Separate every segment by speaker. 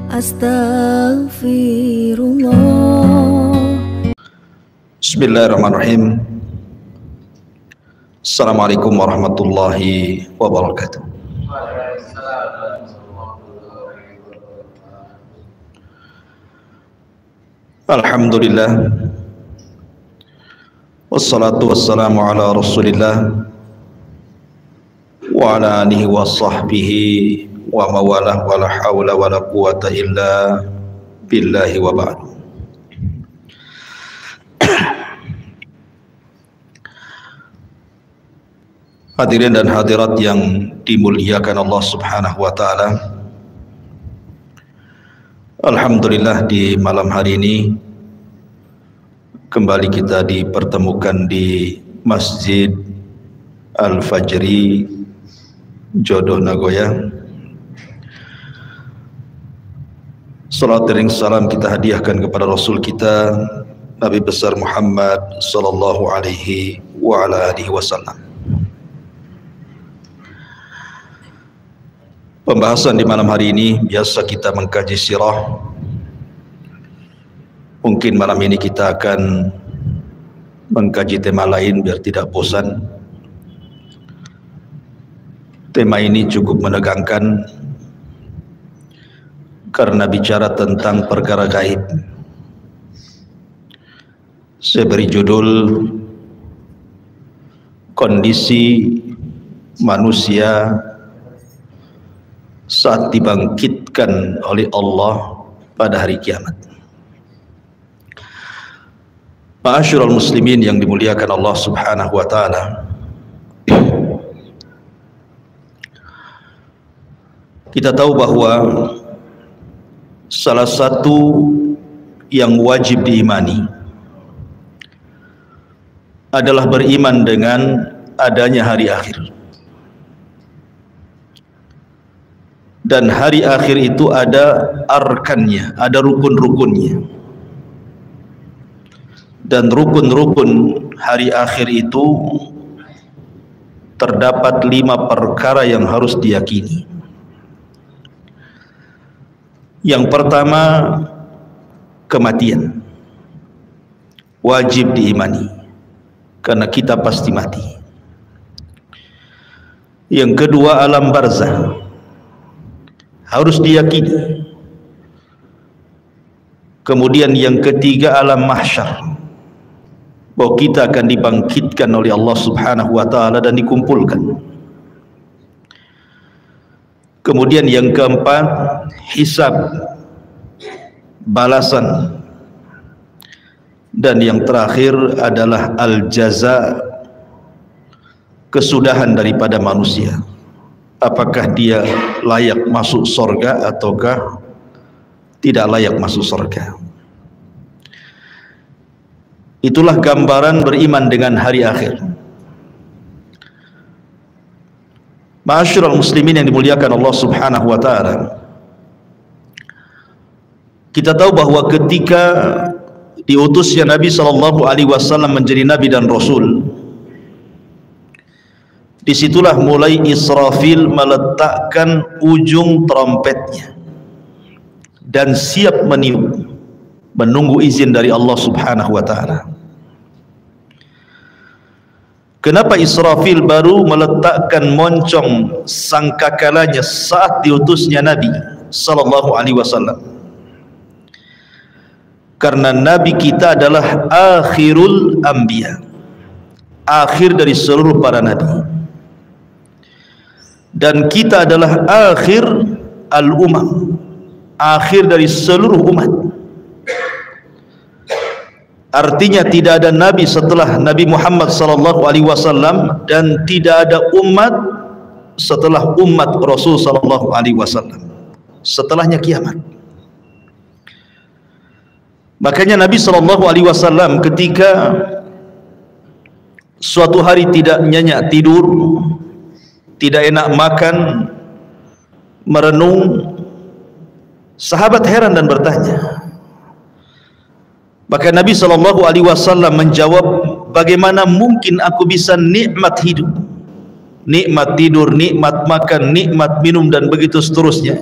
Speaker 1: Astaghfirullah.
Speaker 2: Bismillahirrahmanirrahim. Assalamualaikum warahmatullahi wabarakatuh. Alhamdulillah, wassalatu wassalamu ala rasulillah wa ala alihi wa sahbihi wa mawalah wa la hawla wa la quwata illa billahi wa ba'du. Hadirin dan hadirat yang dimuliakan Allah Subhanahu wa taala. Alhamdulillah, di malam hari ini kembali kita dipertemukan di Masjid Al-Fajri Jodoh Nagoya. Salat dan salam kita hadiahkan kepada Rasul kita Nabi besar Muhammad sallallahu alaihi wa ala alihi wasallam. Pembahasan di malam hari ini biasa kita mengkaji sirah. Mungkin malam ini kita akan mengkaji tema lain biar tidak bosan. Tema ini cukup menegangkan karena bicara tentang perkara gaib. Saya beri judul kondisi manusia saat dibangkitkan oleh Allah pada hari kiamat. Ma'asyiral muslimin yang dimuliakan Allah Subhanahu wa taala. Kita tahu bahwa salah satu yang wajib diimani adalah beriman dengan adanya hari akhir. Dan hari akhir itu ada arkannya, ada rukun-rukunnya. Dan rukun-rukun hari akhir itu terdapat 5 perkara yang harus diyakini. Yang pertama, kematian. Wajib diimani, karena kita pasti mati. Yang kedua, alam barzah. Harus diyakini. Kemudian yang ketiga, alam mahsyar, bahwa kita akan dibangkitkan oleh Allah Subhanahu wa taala dan dikumpulkan. Kemudian yang keempat, hisab, balasan. Dan yang terakhir adalah al-jaza, kesudahan daripada manusia. Apakah dia layak masuk surga ataukah tidak layak masuk surga. Itulah gambaran beriman dengan hari akhir. Ma'asyiral muslimin yang dimuliakan Allah Subhanahu wa taala. Kita tahu bahwa ketika diutusnya Nabi sallallahu alaihi wasallam menjadi nabi dan rasul, disitulah mulai Israfil meletakkan ujung trompetnya dan siap meniup, menunggu izin dari Allah Subhanahu wa taala. Kenapa Israfil baru meletakkan moncong sangkakalanya saat diutusnya Nabi sallallahu alaihi wasallam? Karena Nabi kita adalah akhirul anbiya, akhir dari seluruh para nabi. Dan kita adalah akhir al-umam, akhir dari seluruh umat. Artinya tidak ada nabi setelah Nabi Muhammad sallallahu alaihi wasallam dan tidak ada umat setelah umat Rasul sallallahu alaihi wasallam. Setelahnya kiamat. Makanya Nabi sallallahu alaihi wasallam ketika suatu hari tidak nyenyak tidur, tidak enak makan, merenung, sahabat heran dan bertanya. Maka Nabi sallallahu alaihi wasallam menjawab, bagaimana mungkin aku bisa nikmat hidup, nikmat tidur, nikmat makan, nikmat minum dan begitu seterusnya,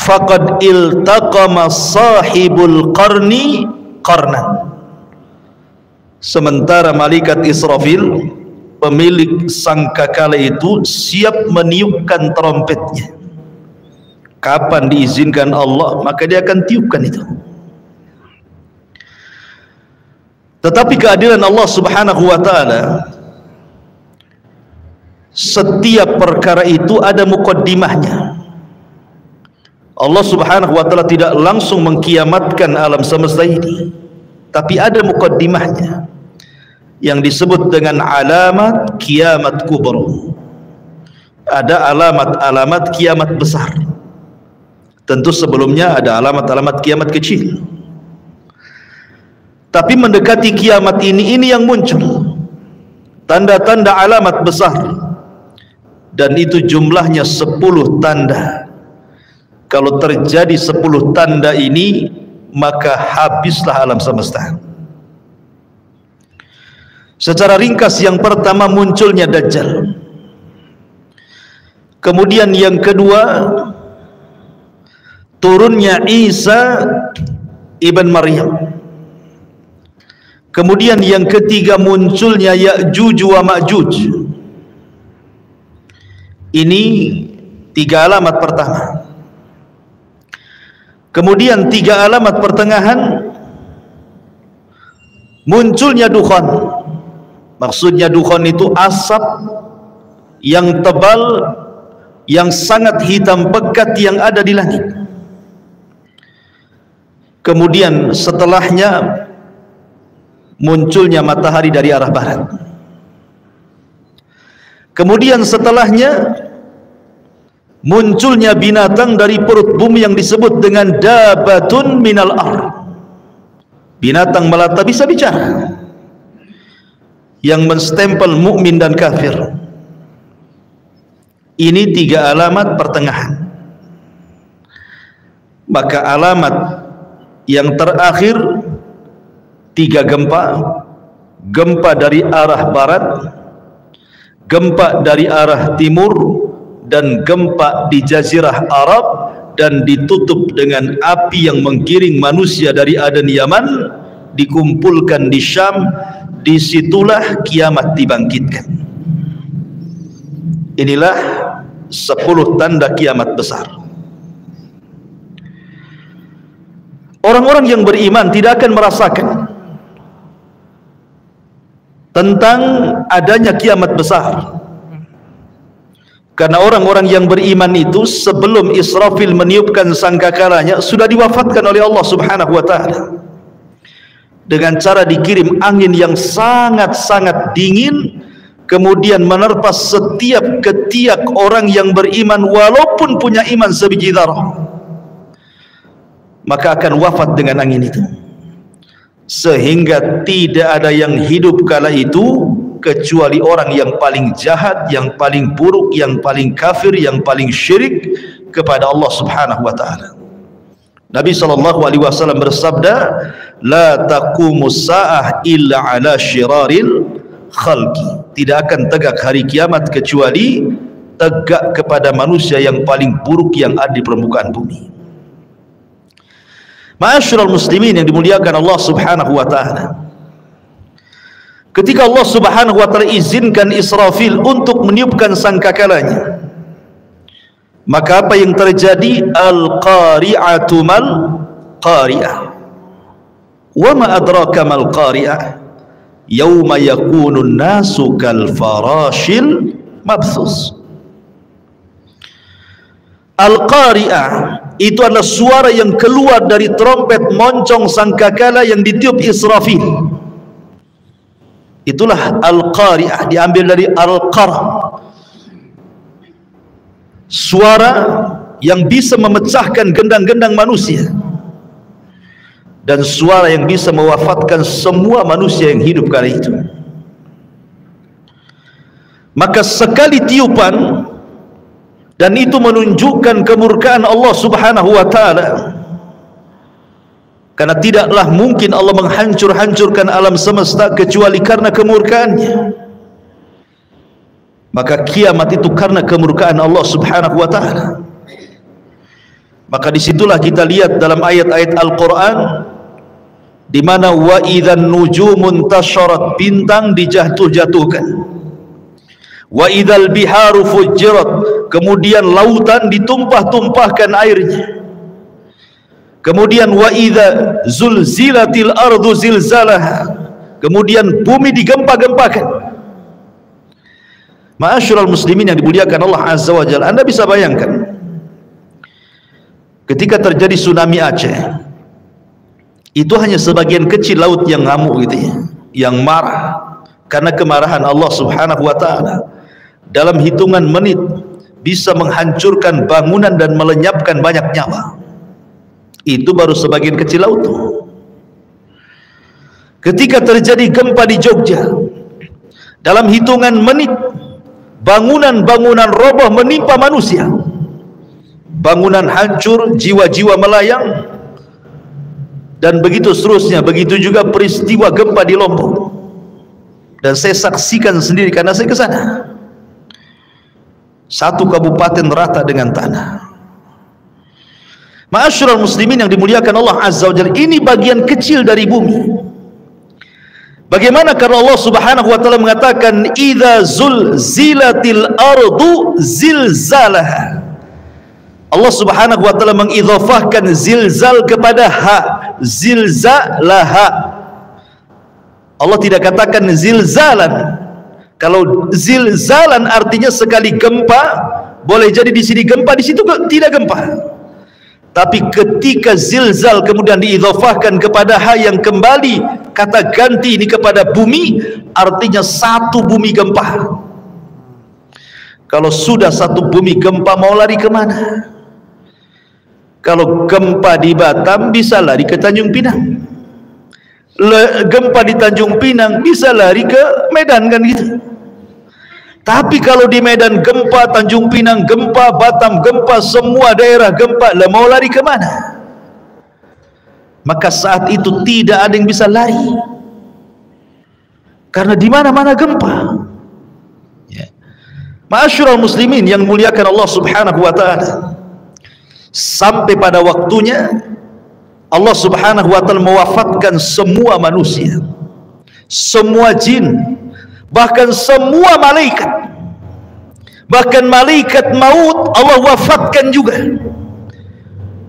Speaker 2: faqad iltaqama sahibul qarni qarnan. Sementara malaikat Israfil, pemilik sangkakala itu, siap meniupkan trompetnya. Kapan diizinkan Allah, maka dia akan tiupkan itu. Tetapi keadilan Allah Subhanahu wa ta'ala, setiap perkara itu ada muqaddimahnya. Allah Subhanahu wa ta'ala tidak langsung mengkiamatkan alam semesta ini, tapi ada muqaddimahnya yang disebut dengan alamat kiamat kubra. Ada alamat-alamat kiamat besar. Tentu sebelumnya ada alamat-alamat kiamat kecil. Tapi mendekati kiamat ini yang muncul tanda-tanda alamat besar, dan itu jumlahnya 10 tanda. Kalau terjadi 10 tanda ini, maka habislah alam semesta. Secara ringkas, yang pertama munculnya Dajjal. Kemudian yang kedua, turunnya Isa ibn Maryam. Kemudian yang ketiga, munculnya Ya'juj wa Ma'juj. Ini 3 alamat pertama. Kemudian 3 alamat pertengahan, munculnya dukhan. Maksudnya dukhan itu asap yang tebal, yang sangat hitam pekat yang ada di langit. Kemudian setelahnya munculnya matahari dari arah barat. Kemudian setelahnya munculnya binatang dari perut bumi yang disebut dengan dabatun minal ar. Binatang melata bisa bicara, yang menstempel mukmin dan kafir. Ini 3 alamat pertengahan. Maka alamat yang terakhir 3 gempa. Gempa dari arah barat, gempa dari arah timur, dan gempa di Jazirah Arab, dan ditutup dengan api yang menggiring manusia dari Aden Yaman, dikumpulkan di Syam. Disitulah kiamat dibangkitkan. Inilah 10 tanda kiamat besar. Orang-orang yang beriman tidak akan merasakan tentang adanya kiamat besar, karena orang-orang yang beriman itu sebelum Israfil meniupkan sangkakalanya sudah diwafatkan oleh Allah Subhanahu wa ta'ala dengan cara dikirim angin yang sangat-sangat dingin, kemudian menerpa setiap ketiak orang yang beriman walaupun punya iman sebiji darah, maka akan wafat dengan angin itu. Sehingga tidak ada yang hidup kala itu kecuali orang yang paling jahat, yang paling buruk, yang paling kafir, yang paling syirik kepada Allah Subhanahu wa ta'ala. Nabi SAW bersabda, la taqumus sa'ah illa ala syiraril khalqi. Tidak akan tegak hari kiamat kecuali tegak kepada manusia yang paling buruk yang ada di permukaan bumi. Ma'asyiral muslimin yang dimuliakan Allah Subhanahu wa ta'ala, ketika Allah Subhanahu wa ta'ala izinkan Israfil untuk meniupkan sangkakalanya, maka apa yang terjadi? Al-qari'atu mal qari'ah. Wa ma adraka mal qari'ah? Yauma yakunun nasu kal farashil mabthus. Al-qari'ah itu adalah suara yang keluar dari trompet moncong sangkakala yang ditiup Israfil. Itulah al-qari'ah, diambil dari al-qara, suara yang bisa memecahkan gendang-gendang manusia, dan suara yang bisa mewafatkan semua manusia yang hidup kala itu. Maka sekali tiupan, dan itu menunjukkan kemurkaan Allah Subhanahu wa ta'ala, karena tidaklah mungkin Allah menghancur-hancurkan alam semesta kecuali karena kemurkaannya. Maka kiamat itu karena kemurkaan Allah Subhanahu wa ta'ala. Maka disitulah kita lihat dalam ayat-ayat Al-Quran di mana wa idzan nujumun tasyarat, bintang dijatuh-jatuhkan, wa idzal biharu fujirat, kemudian lautan ditumpah-tumpahkan airnya, kemudian wa idza zulzilatil ardu zilzalaha, kemudian bumi digempa-gempakan. Ma'asyiral muslimin yang dimuliakan Allah Azza wa Jalla, Anda bisa bayangkan ketika terjadi tsunami Aceh, itu hanya sebagian kecil laut yang ngamuk gitu ya, yang marah karena kemarahan Allah Subhanahu wa taala. Dalam hitungan menit bisa menghancurkan bangunan dan melenyapkan banyak nyawa. Itu baru sebagian kecil laut. Ketika terjadi gempa di Jogja, dalam hitungan menit bangunan-bangunan roboh menimpa manusia, bangunan hancur, jiwa-jiwa melayang, dan begitu seterusnya. Begitu juga peristiwa gempa di Lombok, dan saya saksikan sendiri karena saya ke sana. Satu kabupaten rata dengan tanah. Ma'asyiral muslimin yang dimuliakan Allah Azza wa Jalla, ini bagian kecil dari bumi. Bagaimana karena Allah Subhanahu wa taala mengatakan idza zulzilatil ardu zilzalaha. Allah Subhanahu wa taala mengidhafahkan zilzal kepada ha, zilzalaha. Allah tidak katakan zilzalan. Kalau zilzalan artinya sekali gempa, boleh jadi di sini gempa, di situ tidak gempa. Tapi ketika zilzal kemudian diidhafahkan kepada ha yang kembali kata ganti ini kepada bumi, artinya satu bumi gempa. Kalau sudah satu bumi gempa, mau lari kemana? Kalau gempa di Batam bisa lari ke Tanjung Pinang, gempa di Tanjung Pinang bisa lari ke Medan, kan gitu. Tapi kalau di Medan gempa, Tanjung Pinang gempa, Batam gempa, semua daerah gempa, lah mau lari kemana? Maka saat itu tidak ada yang bisa lari, karena di mana-mana gempa. Ya. Ma'asyiral muslimin yang muliakan Allah Subhanahu wa taala, sampai pada waktunya Allah Subhanahu wa taala mewafatkan semua manusia, semua jin, bahkan semua malaikat. Bahkan malaikat maut Allah wafatkan juga.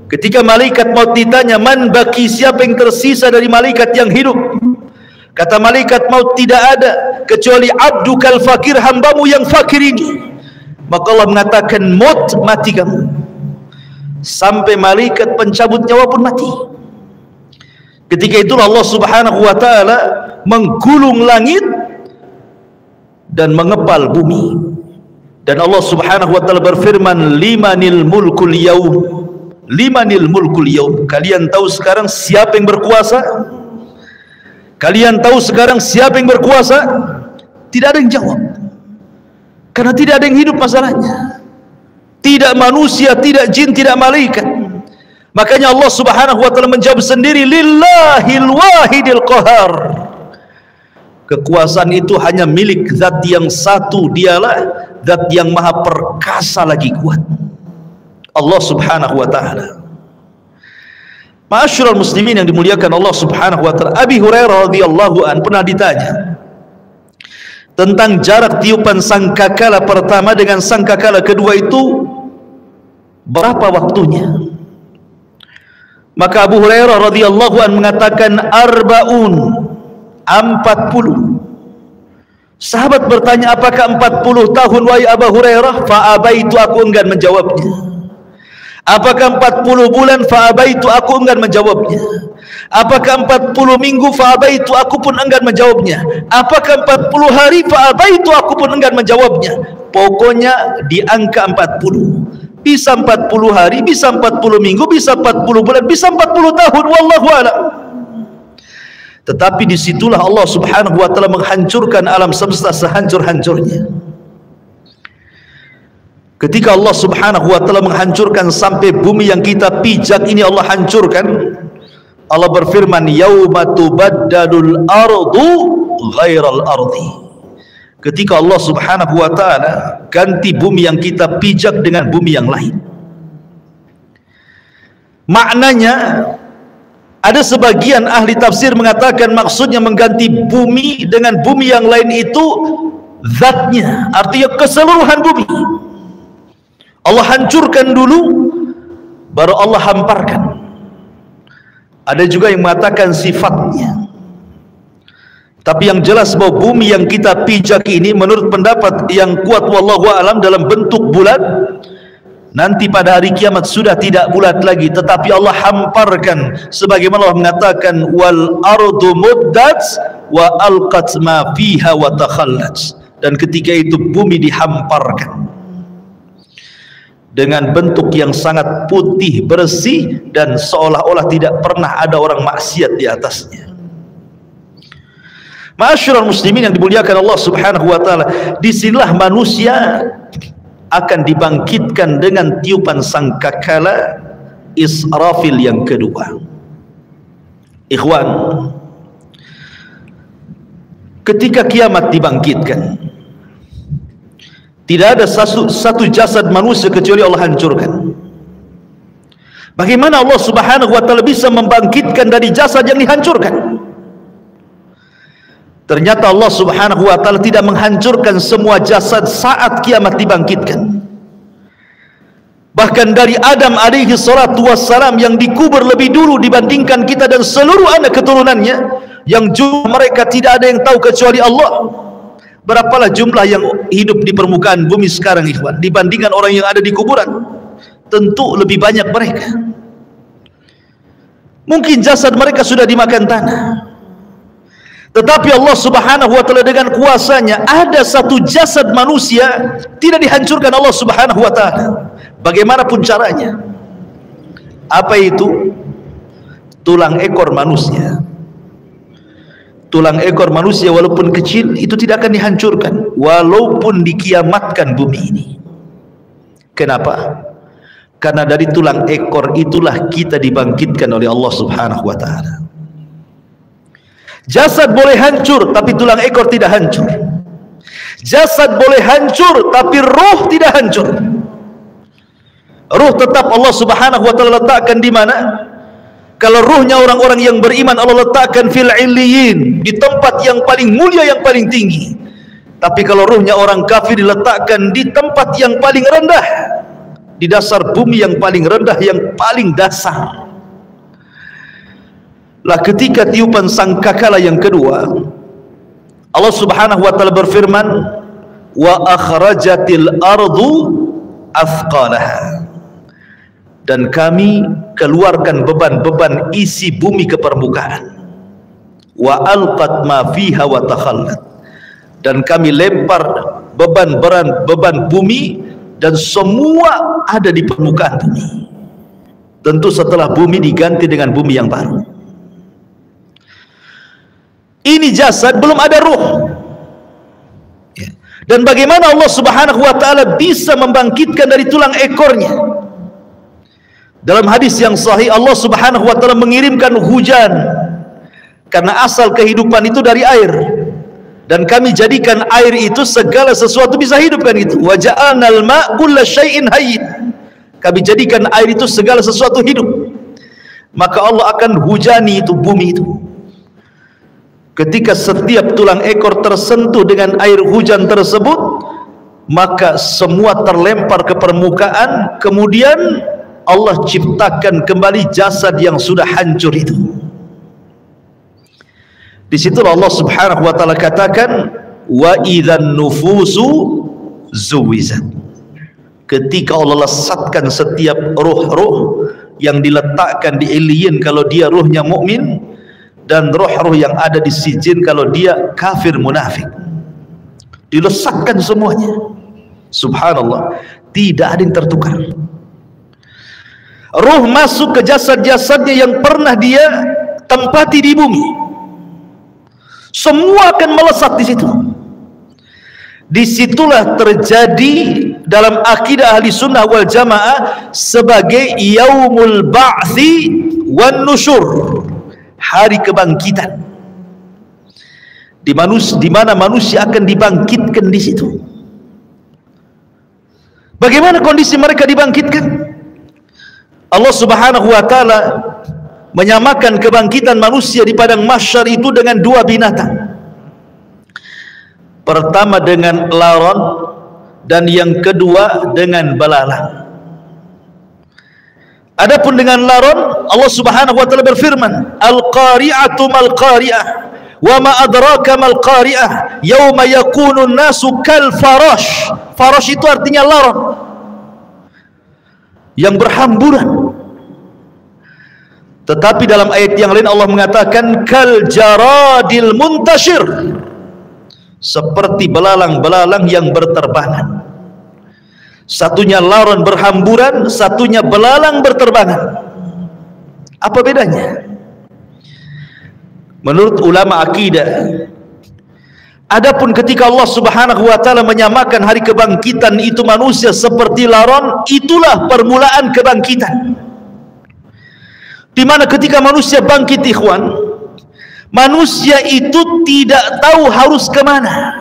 Speaker 2: Ketika malaikat maut ditanya, man baki, siapa yang tersisa dari malaikat yang hidup? Kata malaikat maut, tidak ada kecuali abdukal fakir, hambamu yang fakir ini. Maka Allah mengatakan, maut, mati kamu. Sampai malaikat pencabut nyawa pun mati. Ketika itulah Allah Subhanahu wa taala menggulung langit dan mengepal bumi. Dan Allah Subhanahu wa taala berfirman, limanil mulkul yaum, limanil mulkul yaum. Kalian tahu sekarang siapa yang berkuasa? Kalian tahu sekarang siapa yang berkuasa? Tidak ada yang jawab, karena tidak ada yang hidup masalahnya. Tidak manusia, tidak jin, tidak malaikat. Makanya Allah Subhanahu wa taala menjawab sendiri, lillahil wahidil qahar. Kekuasaan itu hanya milik zat yang satu, dialah zat yang maha perkasa lagi kuat, Allah Subhanahu wa taala. Ma'asyiral muslimin yang dimuliakan Allah Subhanahu wa taala, Abi Hurairah radhiyallahu an pernah ditanya tentang jarak tiupan sangkakala pertama dengan sangkakala kedua itu berapa waktunya. Maka Abu Hurairah radhiyallahu an mengatakan arba'un, 40. Sahabat bertanya, apakah 40 tahun wahai Abu Hurairah? Fa'abaitu, aku enggan menjawabnya. Apakah 40 bulan? Fa'abaitu, aku enggan menjawabnya. Apakah 40 minggu? Fa'abaitu, aku pun enggan menjawabnya. Apakah 40 hari? Fa'abaitu, aku pun enggan menjawabnya. Pokoknya di angka 40. Bisa 40 hari, bisa 40 minggu, bisa 40 bulan, bisa 40 tahun, wallahu a'lam. Tetapi disitulah Allah Subhanahu wa taala menghancurkan alam semesta sehancur-hancurnya. Ketika Allah Subhanahu wa taala menghancurkan sampai bumi yang kita pijak ini Allah hancurkan, Allah berfirman, yauma tubaddalul ardu ghairal ardi. Ketika Allah Subhanahu wa taala ganti bumi yang kita pijak dengan bumi yang lain. Maknanya, ada sebagian ahli tafsir mengatakan maksudnya mengganti bumi dengan bumi yang lain itu zatnya, artinya keseluruhan bumi. Allah hancurkan dulu, baru Allah hamparkan. Ada juga yang mengatakan sifatnya. Tapi yang jelas bahwa bumi yang kita pijak ini menurut pendapat yang kuat wallahu a'lam dalam bentuk bulat, nanti pada hari kiamat sudah tidak bulat lagi, tetapi Allah hamparkan sebagaimana Allah mengatakan wal ardu muddat wa alqat ma fiha wa takhallat. Dan ketika itu bumi dihamparkan dengan bentuk yang sangat putih bersih dan seolah-olah tidak pernah ada orang maksiat di atasnya. Ma'asyiral muslimin yang dimuliakan Allah Subhanahu wa taala, disinilah manusia akan dibangkitkan dengan tiupan sangkakala Israfil yang kedua. Ikhwan, ketika kiamat dibangkitkan, tidak ada satu jasad manusia kecuali Allah hancurkan. Bagaimana Allah Subhanahu wa taala bisa membangkitkan dari jasad yang dihancurkan? Ternyata Allah Subhanahu wa taala tidak menghancurkan semua jasad saat kiamat dibangkitkan. Bahkan dari Adam alaihi salatu wassalam yang dikubur lebih dulu dibandingkan kita dan seluruh anak keturunannya, yang jumlah mereka tidak ada yang tahu kecuali Allah. Berapalah jumlah yang hidup di permukaan bumi sekarang, ikhwan, dibandingkan orang yang ada di kuburan? Tentu lebih banyak mereka. Mungkin jasad mereka sudah dimakan tanah, tetapi Allah Subhanahu wa taala dengan kuasanya ada satu jasad manusia tidak dihancurkan Allah Subhanahu wa taala. Bagaimanapun caranya. Apa itu? Tulang ekor manusia. Tulang ekor manusia walaupun kecil itu tidak akan dihancurkan walaupun dikiamatkan bumi ini. Kenapa? Karena dari tulang ekor itulah kita dibangkitkan oleh Allah Subhanahu wa taala. Jasad boleh hancur tapi tulang ekor tidak hancur. Jasad boleh hancur tapi ruh tidak hancur. Ruh tetap Allah Subhanahu wa taala letakkan di mana? Kalau ruhnya orang-orang yang beriman Allah letakkan fil illiyin, di tempat yang paling mulia, yang paling tinggi. Tapi kalau ruhnya orang kafir diletakkan di tempat yang paling rendah, di dasar bumi yang paling rendah, yang paling dasar. Lah ketika tiupan sangkakala yang kedua, Allah Subhanahu wa taala berfirman, wa akhrajatil ardu athqalaha. Dan kami keluarkan beban-beban isi bumi ke permukaan. Wa alqat ma fiha wa takhallat. Dan kami lempar beban bumi dan semua ada di permukaan bumi. Tentu setelah bumi diganti dengan bumi yang baru. Ini jasad, belum ada ruh. Dan bagaimana Allah Subhanahu wa taala bisa membangkitkan dari tulang ekornya? Dalam hadis yang sahih Allah Subhanahu wa taala mengirimkan hujan, karena asal kehidupan itu dari air, dan kami jadikan air itu segala sesuatu bisa hidup, kan itu. Wa ja'alnal ma' kulla syai'in hayyin. Kami jadikan air itu segala sesuatu hidup. Maka Allah akan hujani itu bumi itu. Ketika setiap tulang ekor tersentuh dengan air hujan tersebut, maka semua terlempar ke permukaan. Kemudian Allah ciptakan kembali jasad yang sudah hancur itu. Di situ Allah Subhanahu wa taala katakan, wa idzan nufusu zuwizat. Ketika Allah lesatkan setiap ruh-ruh yang diletakkan di illiyin kalau dia ruhnya mukmin, dan roh-roh yang ada di sijin kalau dia kafir munafik, dilesatkan semuanya. Subhanallah, tidak ada yang tertukar. Ruh masuk ke jasad-jasadnya yang pernah dia tempati di bumi, semua akan melesat di situ. Disitulah terjadi dalam akidah ahli sunnah wal jamaah sebagai yaumul ba'thi wan nusyur, hari kebangkitan, di mana manusia akan dibangkitkan di situ. Bagaimana kondisi mereka dibangkitkan? Allah Subhanahu wa taala menyamakan kebangkitan manusia di padang mahsyar itu dengan dua binatang. Pertama dengan laron, dan yang kedua dengan belalang. Adapun dengan laron, Allah Subhanahu wa taala berfirman, Al-qari'atu mal-qari'ah, wa ma adraka mal-qari'ah, yauma yakunu an-nasu kal farash. Farash itu artinya laron yang berhamburan. Tetapi dalam ayat yang lain Allah mengatakan kal jaradil muntashir, seperti belalang-belalang yang berterbangan. Satunya laron berhamburan, satunya belalang berterbangan. Apa bedanya? Menurut ulama akidah, adapun ketika Allah Subhanahu wa taala menyamakan hari kebangkitan itu manusia seperti laron, itulah permulaan kebangkitan. Di mana ketika manusia bangkit, ikhwan, manusia itu tidak tahu harus kemana.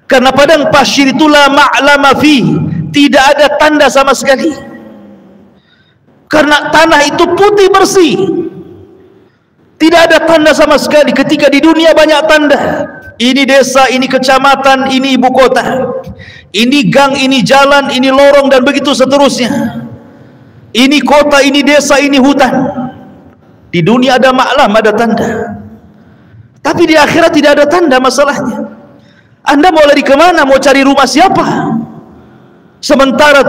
Speaker 2: Karena padang pasir itu la ma'lama fi, tidak ada tanda sama sekali. Karena tanah itu putih bersih, tidak ada tanda sama sekali. Ketika di dunia banyak tanda, ini desa, ini kecamatan, ini ibu kota, ini gang, ini jalan, ini lorong, dan begitu seterusnya. Ini kota, ini desa, ini hutan. Di dunia ada maklam, ada tanda. Tapi di akhirat tidak ada tanda masalahnya. Anda mau lari kemana? Mau cari rumah siapa? Sementara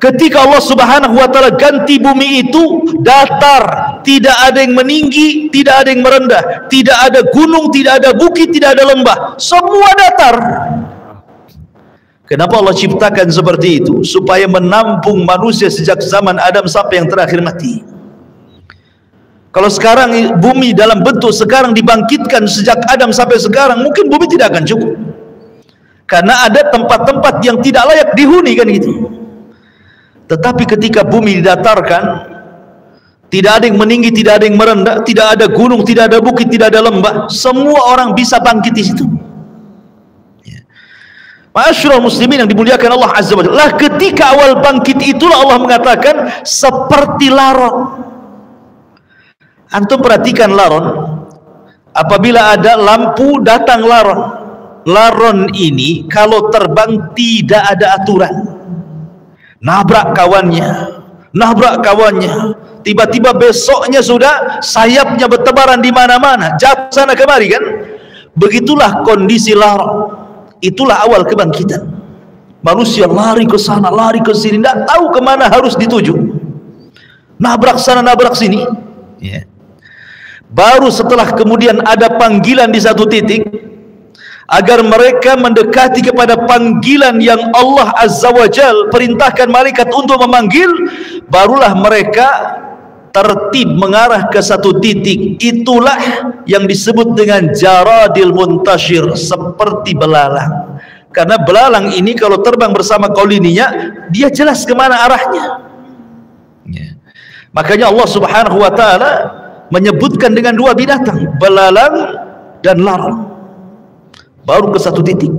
Speaker 2: ketika Allah Subhanahu wa taala ganti bumi itu datar, tidak ada yang meninggi, tidak ada yang merendah, tidak ada gunung, tidak ada bukit, tidak ada lembah, semua datar. Kenapa Allah ciptakan seperti itu? Supaya menampung manusia sejak zaman Adam sampai yang terakhir mati. Kalau sekarang bumi dalam bentuk sekarang dibangkitkan sejak Adam sampai sekarang, mungkin bumi tidak akan cukup. Karena ada tempat-tempat yang tidak layak dihuni, kan gitu. Tetapi ketika bumi didatarkan, tidak ada yang meninggi, tidak ada yang merendah, tidak ada gunung, tidak ada bukit, tidak ada lembah, semua orang bisa bangkit di situ. Ma'asyiral muslimin yang dimuliakan Allah Azza wa Jalla, ketika awal bangkit itulah Allah mengatakan seperti laron. Antum perhatikan laron, apabila ada lampu datang laron. Laron ini kalau terbang tidak ada aturan. Nabrak kawannya, tiba-tiba besoknya sudah sayapnya bertebaran di mana-mana, jatuh sana kemari, kan? Begitulah kondisi laron. Itulah awal kebangkitan. Manusia lari ke sana, lari ke sini, tidak tahu kemana harus dituju. Nabrak sana, nabrak sini. Baru setelah kemudian ada panggilan di satu titik, agar mereka mendekati kepada panggilan yang Allah Azza wa Jal perintahkan malaikat untuk memanggil, barulah mereka tertib mengarah ke satu titik. Itulah yang disebut dengan jaradil muntashir, seperti belalang. Karena belalang ini kalau terbang bersama koloninya, dia jelas kemana arahnya. Makanya Allah Subhanahu wa taala menyebutkan dengan dua binatang, belalang dan laron, baru ke satu titik.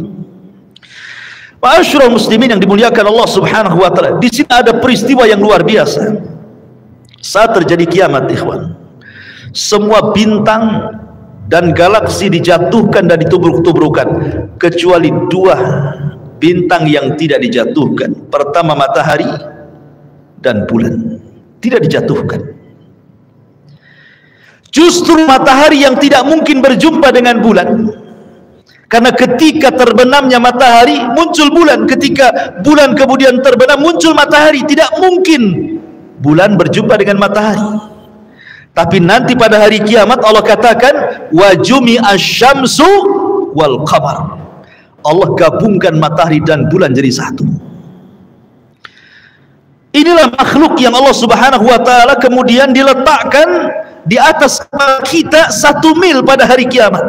Speaker 2: Ma'asyiral muslimin yang dimuliakan Allah Subhanahu wa taala, di sini ada peristiwa yang luar biasa. Saat terjadi kiamat, ikhwan, semua bintang dan galaksi dijatuhkan dan ditubruk-tubrukan, kecuali dua bintang yang tidak dijatuhkan. Pertama matahari dan bulan tidak dijatuhkan. Justru matahari yang tidak mungkin berjumpa dengan bulan. Karena ketika terbenamnya matahari muncul bulan, ketika bulan kemudian terbenam muncul matahari. Tidak mungkin bulan berjumpa dengan matahari. Tapi nanti pada hari kiamat Allah katakan wa jumi'a syamsu wal qamar. Allah gabungkan matahari dan bulan jadi satu. Inilah makhluk yang Allah Subhanahu wa taala kemudian diletakkan di atas kita 1 mil pada hari kiamat.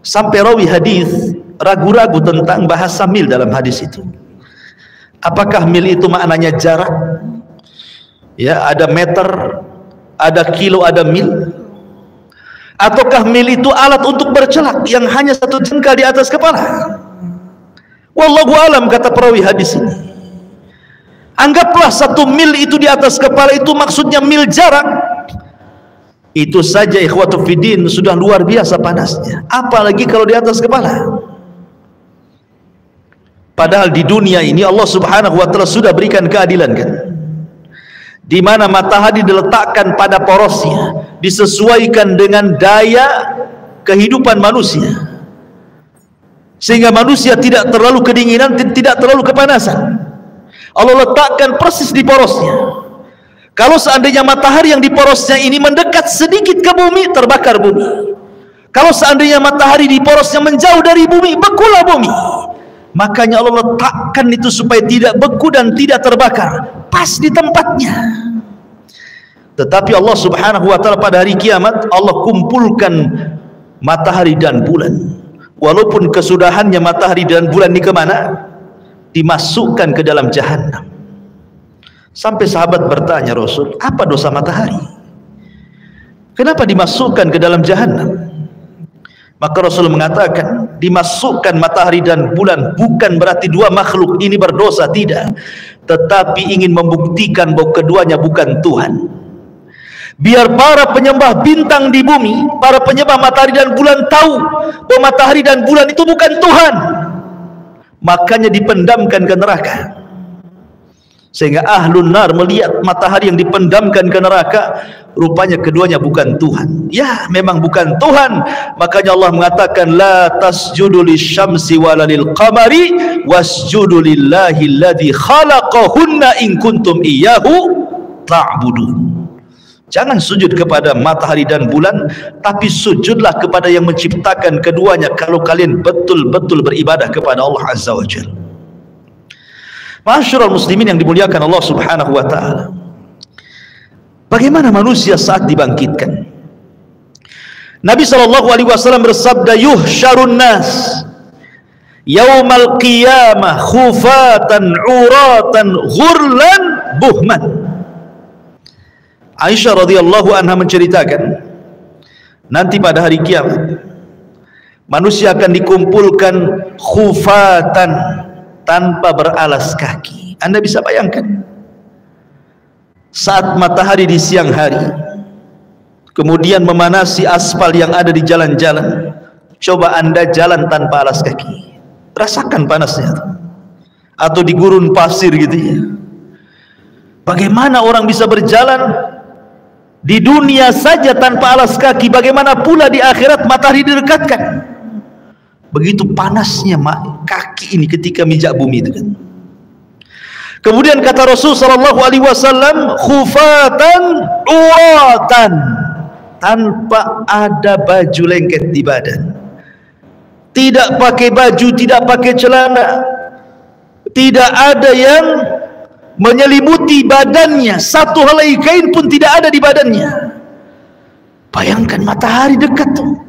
Speaker 2: Sampai rawi hadis ragu-ragu tentang bahasa mil dalam hadis itu. Apakah mil itu maknanya jarak? Ya, ada meter, ada kilo, ada mil. Ataukah mil itu alat untuk bercelak yang hanya 1 jengkal di atas kepala? Wallahu alam, kata perawi hadis ini. Anggaplah 1 mil itu di atas kepala itu maksudnya mil jarak. Itu saja ikhwatu fiddin sudah luar biasa panasnya. Apalagi kalau di atas kepala. Padahal di dunia ini Allah Subhanahu wa taala sudah berikan keadilan kan. Di mana matahari diletakkan pada porosnya, disesuaikan dengan daya kehidupan manusia. Sehingga manusia tidak terlalu kedinginan, tidak terlalu kepanasan. Allah letakkan persis di porosnya. Kalau seandainya matahari yang di porosnya ini mendekat sedikit ke bumi, terbakar bumi. Kalau seandainya matahari di porosnya menjauh dari bumi, bekulah bumi. Makanya Allah letakkan itu supaya tidak beku dan tidak terbakar, pas di tempatnya. Tetapi Allah Subhanahu wa taala pada hari kiamat Allah kumpulkan matahari dan bulan. Walaupun kesudahannya matahari dan bulan ini kemana? Dimasukkan ke dalam jahanam. Sampai sahabat bertanya, Rasul, apa dosa matahari? Kenapa dimasukkan ke dalam jahanam? Maka Rasul mengatakan, dimasukkan matahari dan bulan bukan berarti dua makhluk ini berdosa, tidak, tetapi ingin membuktikan bahwa keduanya bukan Tuhan. Biar para penyembah bintang di bumi, para penyembah matahari dan bulan tahu bahwa matahari dan bulan itu bukan Tuhan. Makanya dipendamkan ke neraka. Sehingga ahlun nar melihat matahari yang dipendamkan ke neraka, rupanya keduanya bukan Tuhan. Ya, memang bukan Tuhan. Makanya Allah mengatakan, la tasjudu lisyamsi wala lilqamari wasjudu lillahi alladhi khalaqahunna in kuntum iyyahu ta'budun. Jangan sujud kepada matahari dan bulan, tapi sujudlah kepada yang menciptakan keduanya kalau kalian betul-betul beribadah kepada Allah Azza wa Jalla. Ma'asyiral muslimin yang dimuliakan Allah Subhanahu wa taala. Bagaimana manusia saat dibangkitkan? Nabi sallallahu alaihi wasallam bersabda, yuhsyarun nas yaumal qiyamah khufatan uratan ghurlan buhman. Aisyah radhiyallahu anha menceritakan, nanti pada hari kiamat manusia akan dikumpulkan khufatan, tanpa beralas kaki. Anda bisa bayangkan saat matahari di siang hari kemudian memanasi aspal yang ada di jalan-jalan. Coba Anda jalan tanpa alas kaki, rasakan panasnya. Atau di gurun pasir gitu ya. Bagaimana orang bisa berjalan di dunia saja tanpa alas kaki, bagaimana pula di akhirat matahari didekatkan? Begitu panasnya kaki ini ketika mijak bumi itu kan. Kemudian kata Rasul sallallahu alaihi wasallam, khufatan uratan, tanpa ada baju lengket di badan. Tidak pakai baju, tidak pakai celana. Tidak ada yang menyelimuti badannya, satu helai kain pun tidak ada di badannya. Bayangkan matahari dekat tuh.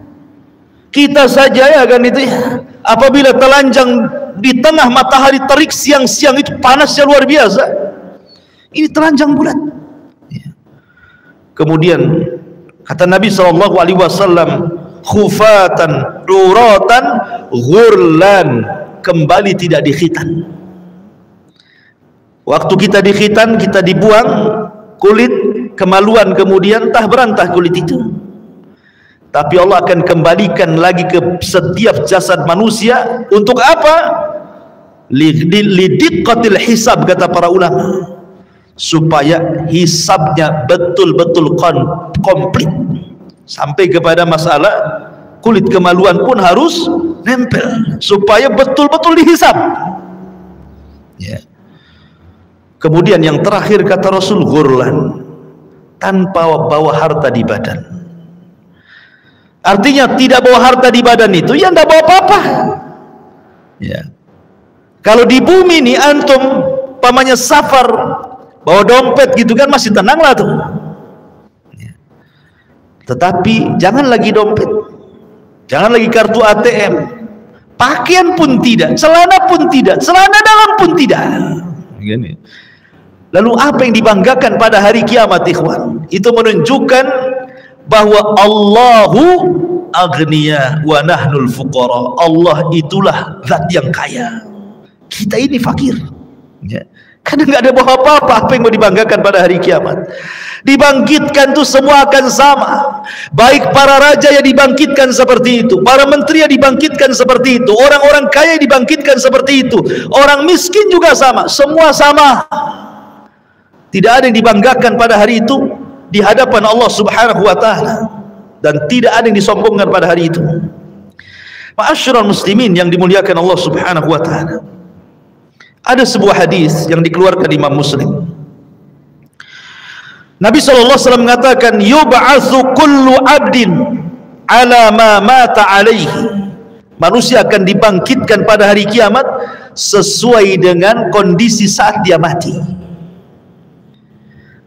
Speaker 2: Kita saja ya kan itu ya, apabila telanjang di tengah matahari terik siang-siang itu panasnya luar biasa. Ini telanjang bulat. Kemudian kata Nabi sallallahu alaihi wasallam, khufatan uratan ghurlan, kembali tidak dikhitan. Waktu kita dikhitan, kita dibuang kulit, kemaluan, kemudian entah berantah kulit itu. Tapi Allah akan kembalikan lagi ke setiap jasad manusia. Untuk apa? Lidiqqatil hisab, kata para ulama, supaya hisabnya betul-betul komplit. Sampai kepada masalah kulit kemaluan pun harus nempel, supaya betul-betul dihisab ya. Kemudian yang terakhir kata Rasul, ghurlan, tanpa bawa harta di badan. Artinya tidak bawa harta di badan itu ya tidak bawa apa-apa ya. Kalau di bumi ini antum pamannya safar bawa dompet gitu kan masih tenang lah tuh ya. Tetapi jangan lagi dompet, jangan lagi kartu ATM, pakaian pun tidak, celana pun tidak, celana dalam pun tidak gini. Lalu apa yang dibanggakan pada hari kiamat ikhwan? Itu menunjukkan bahwa Allahu aghniya wa nahnul fuqara. Allah itulah zat yang kaya, kita ini fakir ya. Karena nggak ada bawa apa-apa yang mau dibanggakan pada hari kiamat. Dibangkitkan tuh semua akan sama. Baik para raja yang dibangkitkan seperti itu, para menteri yang dibangkitkan seperti itu, orang-orang kaya yang dibangkitkan seperti itu, orang miskin juga sama, semua sama. Tidak ada yang dibanggakan pada hari itu di hadapan Allah Subhanahu wa taala, dan tidak ada yang disombongkan pada hari itu. Ma'asyiral muslimin yang dimuliakan Allah Subhanahu wa taala. Ada sebuah hadis yang dikeluarkan Imam Muslim. Nabi SAW mengatakan, yub'atsu kullu 'abdin 'ala ma mata 'alaihi. Manusia akan dibangkitkan pada hari kiamat sesuai dengan kondisi saat dia mati.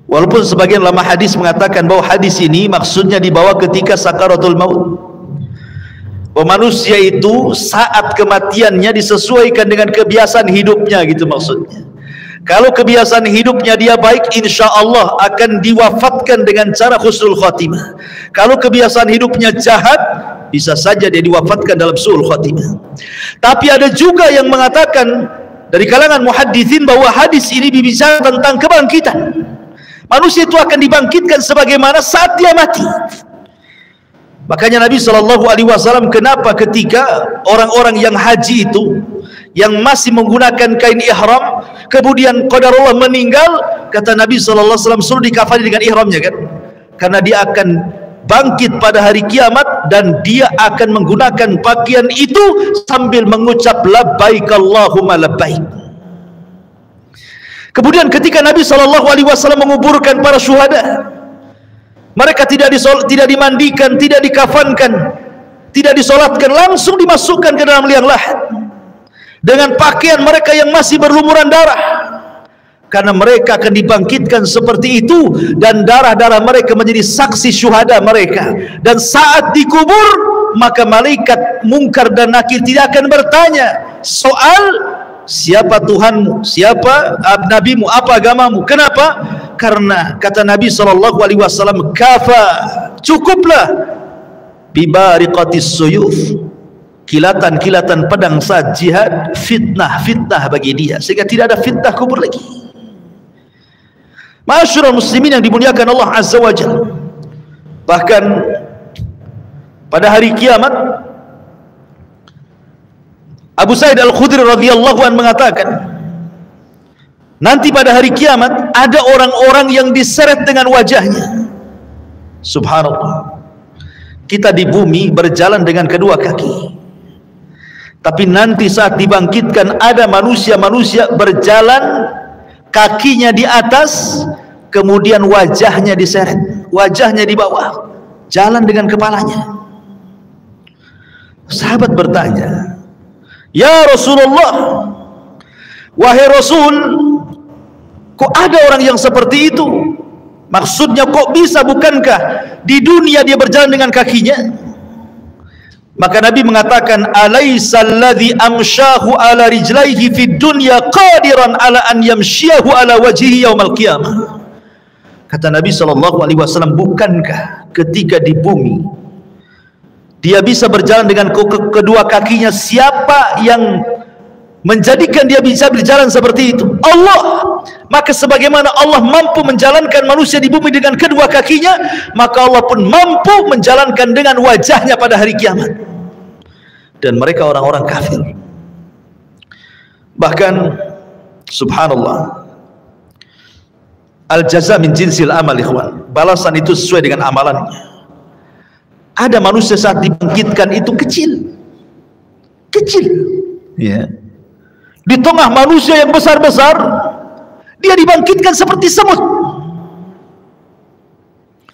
Speaker 2: Walaupun sebagian ulama hadis mengatakan bahwa hadis ini maksudnya dibawa ketika sakaratul maut. Bahwa manusia itu saat kematiannya disesuaikan dengan kebiasaan hidupnya, gitu maksudnya. Kalau kebiasaan hidupnya dia baik, insya Allah akan diwafatkan dengan cara husnul khatimah. Kalau kebiasaan hidupnya jahat, bisa saja dia diwafatkan dalam su'ul khatimah. Tapi ada juga yang mengatakan dari kalangan muhadditsin bahwa hadis ini berbicara tentang kebangkitan. Manusia itu akan dibangkitkan sebagaimana saat dia mati. Makanya Nabi SAW, kenapa ketika orang-orang yang haji itu, yang masih menggunakan kain ihram, kemudian qadarullah meninggal, kata Nabi SAW, suruh dikafani dengan ihramnya kan? Karena dia akan bangkit pada hari kiamat, dan dia akan menggunakan pakaian itu sambil mengucap labbaik Allahumma labbaik. Kemudian ketika Nabi SAW menguburkan para syuhada, mereka tidak dimandikan, tidak dikafankan, tidak disolatkan, langsung dimasukkan ke dalam liang lahat dengan pakaian mereka yang masih berlumuran darah, karena mereka akan dibangkitkan seperti itu, dan darah-darah mereka menjadi saksi syuhada mereka. Dan saat dikubur, maka malaikat mungkar dan nakir tidak akan bertanya soal siapa Tuhanmu, siapa nabimu, apa agamamu. Kenapa? Karena kata Nabi SAW, kafa, cukuplah bibariqatis suyuf, kilatan-kilatan pedang saat jihad, fitnah bagi dia, sehingga tidak ada fitnah kubur lagi. Ma'asyiral muslimin yang dimuliakan Allah Azza wa Jalla, bahkan pada hari kiamat Abu Sa'id Al-Khudri radhiyallahu anhu mengatakan, nanti pada hari kiamat ada orang-orang yang diseret dengan wajahnya. Subhanallah. Kita di bumi berjalan dengan kedua kaki, tapi nanti saat dibangkitkan ada manusia-manusia berjalan kakinya di atas, kemudian wajahnya diseret, wajahnya di bawah, jalan dengan kepalanya. Sahabat bertanya, ya Rasulullah, wahai Rasul, kok ada orang yang seperti itu? Maksudnya kok bisa, bukankah di dunia dia berjalan dengan kakinya? Maka Nabi mengatakan, alaisa alladhi amshahu ala rijlaihi fid dunya qadiran ala an yamshiyahu ala wajhihi yaumal qiyamah. Kata Nabi SAW, bukankah ketika di bumi dia bisa berjalan dengan kedua kakinya, siapa yang menjadikan dia bisa berjalan seperti itu? Allah. Maka sebagaimana Allah mampu menjalankan manusia di bumi dengan kedua kakinya, maka Allah pun mampu menjalankan dengan wajahnya pada hari kiamat. Dan mereka orang-orang kafir. Bahkan subhanallah, al-jaza min jinsil amal, ikhwan. Balasan itu sesuai dengan amalannya. Ada manusia saat dibangkitkan itu kecil, ya. Di tengah manusia yang besar-besar, dia dibangkitkan seperti semut,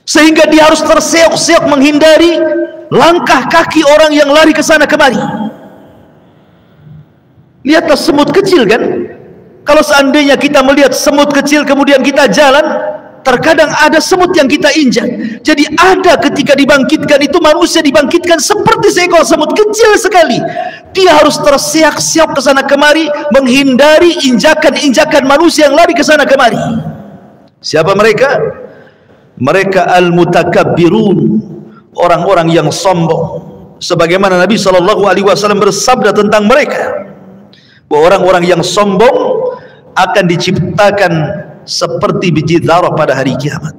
Speaker 2: sehingga dia harus terseok-seok menghindari langkah kaki orang yang lari ke sana kemari. Lihatlah semut kecil kan. Kalau seandainya kita melihat semut kecil kemudian kita jalan, terkadang ada semut yang kita injak. Jadi ada ketika dibangkitkan itu, manusia dibangkitkan seperti seekor semut kecil sekali. Dia harus terseok-seok ke sana kemari menghindari injakan-injakan manusia yang lari ke sana kemari. Siapa mereka? Mereka al-mutakabbirun, orang-orang yang sombong. Sebagaimana Nabi SAW bersabda tentang mereka, bahwa orang-orang yang sombong akan diciptakan seperti biji zarah pada hari kiamat.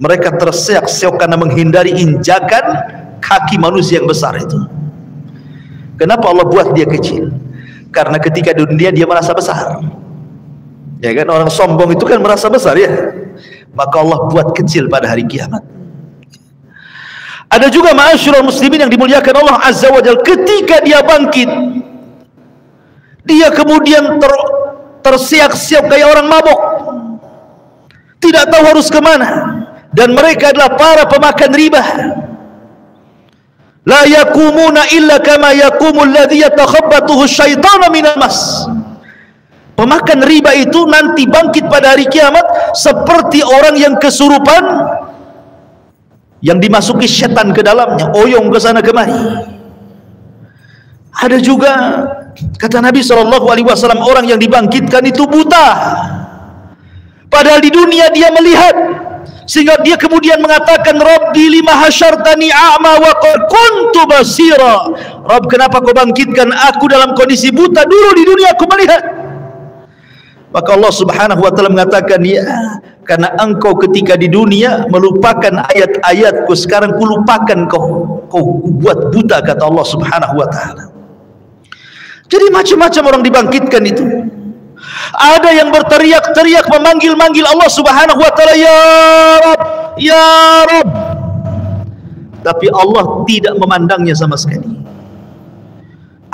Speaker 2: Mereka terseok-seok karena menghindari injakan kaki manusia yang besar itu. Kenapa Allah buat dia kecil? Karena ketika di dunia dia merasa besar. Ya kan, orang sombong itu kan merasa besar ya. Maka Allah buat kecil pada hari kiamat. Ada juga ma'asyiral muslimin yang dimuliakan Allah Azza wa Jalla, ketika dia bangkit, dia kemudian tersiak-siak kayak orang mabok, tidak tahu harus kemana. Dan mereka adalah para pemakan riba. La yakumuna illa kama yakumul ladzi yatakhabbathu asyaitanu minal mas. Pemakan riba itu nanti bangkit pada hari kiamat seperti orang yang kesurupan, yang dimasuki setan ke dalamnya, oyong ke sana kemari. Ada juga kata Nabi SAW, orang yang dibangkitkan itu buta, padahal di dunia dia melihat, sehingga dia kemudian mengatakan, Rabbi lima hasyartani a'ma wa qad kuntu basira. Rabb, kenapa kau bangkitkan aku dalam kondisi buta? Dulu di dunia aku melihat. Maka Allah Subhanahu wa taala mengatakan, ya, karena engkau ketika di dunia melupakan ayat-ayatku, sekarang kulupakan kau buat buta, kata Allah Subhanahu wa taala. Jadi macam-macam orang dibangkitkan itu. Ada yang berteriak-teriak memanggil-manggil Allah Subhanahu wa taala, ya Rabb, ya Rabb. Tapi Allah tidak memandangnya sama sekali.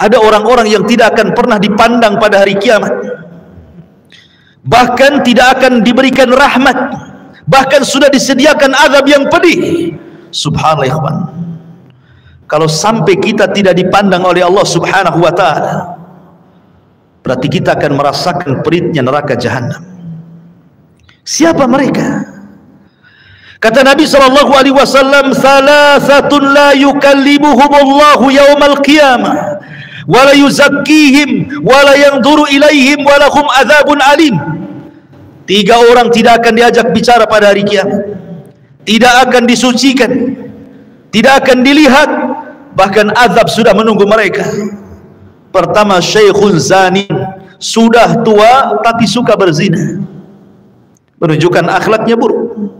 Speaker 2: Ada orang-orang yang tidak akan pernah dipandang pada hari kiamat. Bahkan tidak akan diberikan rahmat, bahkan sudah disediakan azab yang pedih. Subhanallah ya kawan. Kalau sampai kita tidak dipandang oleh Allah Subhanahu wa taala, berarti kita akan merasakan peritnya neraka jahanam. Siapa mereka? Kata Nabi SAW, salasatun la yukallimuhumullahu yaumal qiyamah wala yuzakkihim wala yanzuru ilaihim walahum adzabun alim. 3 orang tidak akan diajak bicara pada hari kiamat, tidak akan disucikan, tidak akan dilihat, bahkan azab sudah menunggu mereka. Pertama, syekhun zani, sudah tua tapi suka berzina, menunjukkan akhlaknya buruk.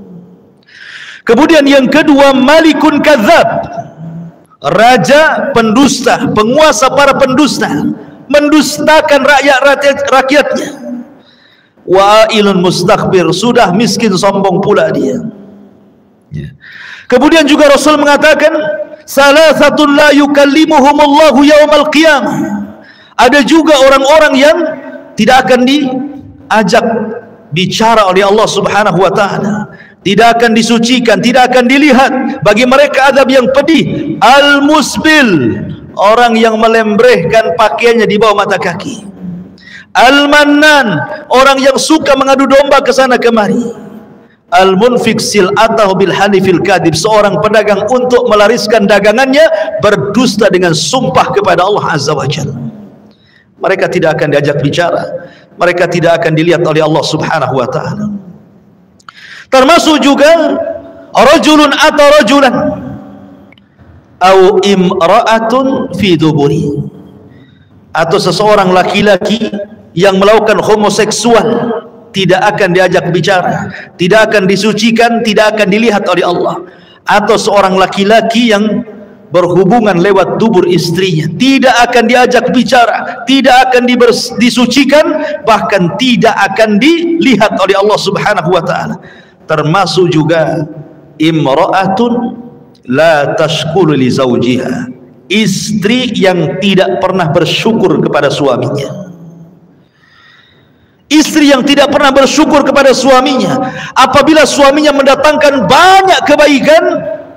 Speaker 2: Kemudian yang kedua, malikun kadzab, raja pendusta, penguasa para pendusta, mendustakan rakyatnya. Wa'ilun mustakbir, sudah miskin sombong pula dia. Kemudian juga Rasul mengatakan, salasatun la yukallimuhumullahu yaumal qiyamah. Ada juga orang-orang yang tidak akan diajak bicara oleh Allah Subhanahu wa taala, tidak akan disucikan, tidak akan dilihat. Bagi mereka azab yang pedih. Al-musbil, orang yang melembrehkan pakaiannya di bawah mata kaki. Al-mannan, orang yang suka mengadu domba ke sana kemari. Al-munfik sil'atahu bil halifil kadib, seorang pedagang untuk melariskan dagangannya berdusta dengan sumpah kepada Allah Azza wa Jalla. Mereka tidak akan diajak bicara, mereka tidak akan dilihat oleh Allah Subhanahu wa taala. Termasuk juga rajulun atau rajulan au imra'atun fi duburi, atau seseorang laki-laki yang melakukan homoseksual, tidak akan diajak bicara, tidak akan disucikan, tidak akan dilihat oleh Allah. Atau seorang laki-laki yang berhubungan lewat dubur istrinya, tidak akan diajak bicara, tidak akan disucikan, bahkan tidak akan dilihat oleh Allah Subhanahu wa taala. Termasuk juga imra'atun la tashkuru li zawjiha, istri yang tidak pernah bersyukur kepada suaminya. Istri yang tidak pernah bersyukur kepada suaminya, apabila suaminya mendatangkan banyak kebaikan,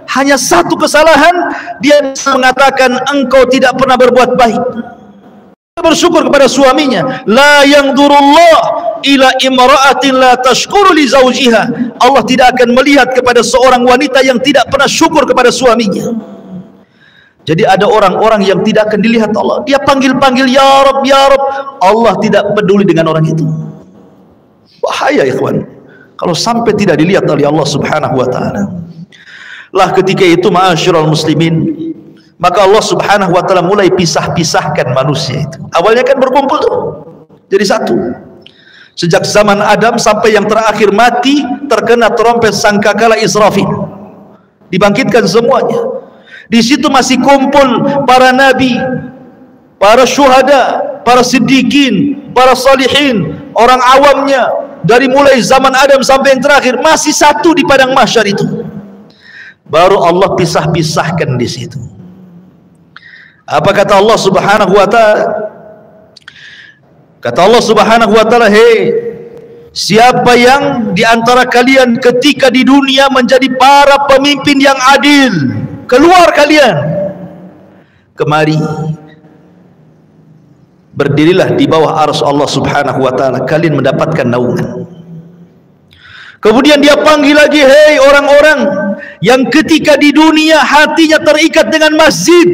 Speaker 2: hanya satu kesalahan dia bisa mengatakan engkau tidak pernah berbuat baik. Bersyukur kepada suaminya. La yanzurullah ila imra'atin la tashkuru li zawjiha, Allah tidak akan melihat kepada seorang wanita yang tidak pernah syukur kepada suaminya. Jadi ada orang-orang yang tidak akan dilihat Allah. Dia panggil-panggil ya Rabb, ya Rabb, Allah tidak peduli dengan orang itu. Bahaya ikhwan, kalau sampai tidak dilihat oleh Allah Subhanahu wa taala. Lah ketika itu ma'asyiral muslimin, maka Allah Subhanahu wa taala mulai pisah-pisahkan manusia itu. Awalnya kan berkumpul tuh jadi satu. Sejak zaman Adam sampai yang terakhir mati terkena trompet sangkakala Israfil. Dibangkitkan semuanya. Di situ masih kumpul para nabi, para syuhada, para siddiqin, para salihin, orang awamnya, dari mulai zaman Adam sampai yang terakhir masih satu di padang mahsyar itu. Baru Allah pisah-pisahkan di situ. Apa kata Allah Subhanahu wa taala? Kata Allah Subhanahu wa taala, "Hei, siapa yang di antara kalian ketika di dunia menjadi para pemimpin yang adil, keluar kalian. Kemari, berdirilah di bawah arsy Allah Subhanahu wa taala, kalian mendapatkan naungan." Kemudian dia panggil lagi, "Hei orang-orang yang ketika di dunia hatinya terikat dengan masjid,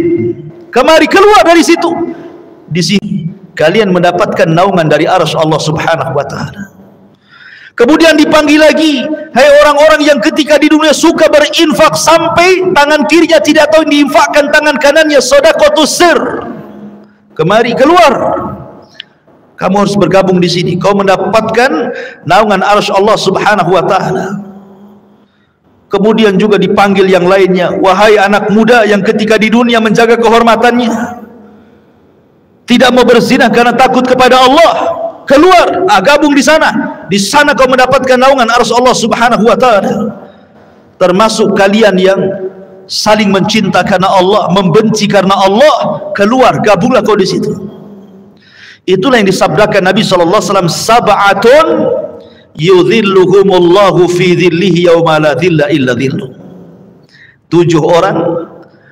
Speaker 2: kemari keluar dari situ. Di sini kalian mendapatkan naungan dari arsy Allah Subhanahu wa taala." Kemudian dipanggil lagi, "Hai orang-orang yang ketika di dunia suka berinfak sampai tangan kirinya tidak tahu diinfakkan tangan kanannya, sedekahus sir. Kemari keluar. Kamu harus bergabung di sini. Kau mendapatkan naungan arsy Allah Subhanahu wa taala." Kemudian juga dipanggil yang lainnya, "Wahai anak muda yang ketika di dunia menjaga kehormatannya, tidak mau berzina karena takut kepada Allah, keluar, gabung di sana. Di sana kau mendapatkan naungan arsy Allah Subhanahu wa taala." Termasuk kalian yang saling mencinta karena Allah, membenci karena Allah, keluar, gabunglah kau di situ. Itulah yang disabdakan Nabi sallallahu alaihi wasallam, "Sab'atun yudhilluhumullahu fi dhillihi yauma la dhilla illa dhilluh." 7 orang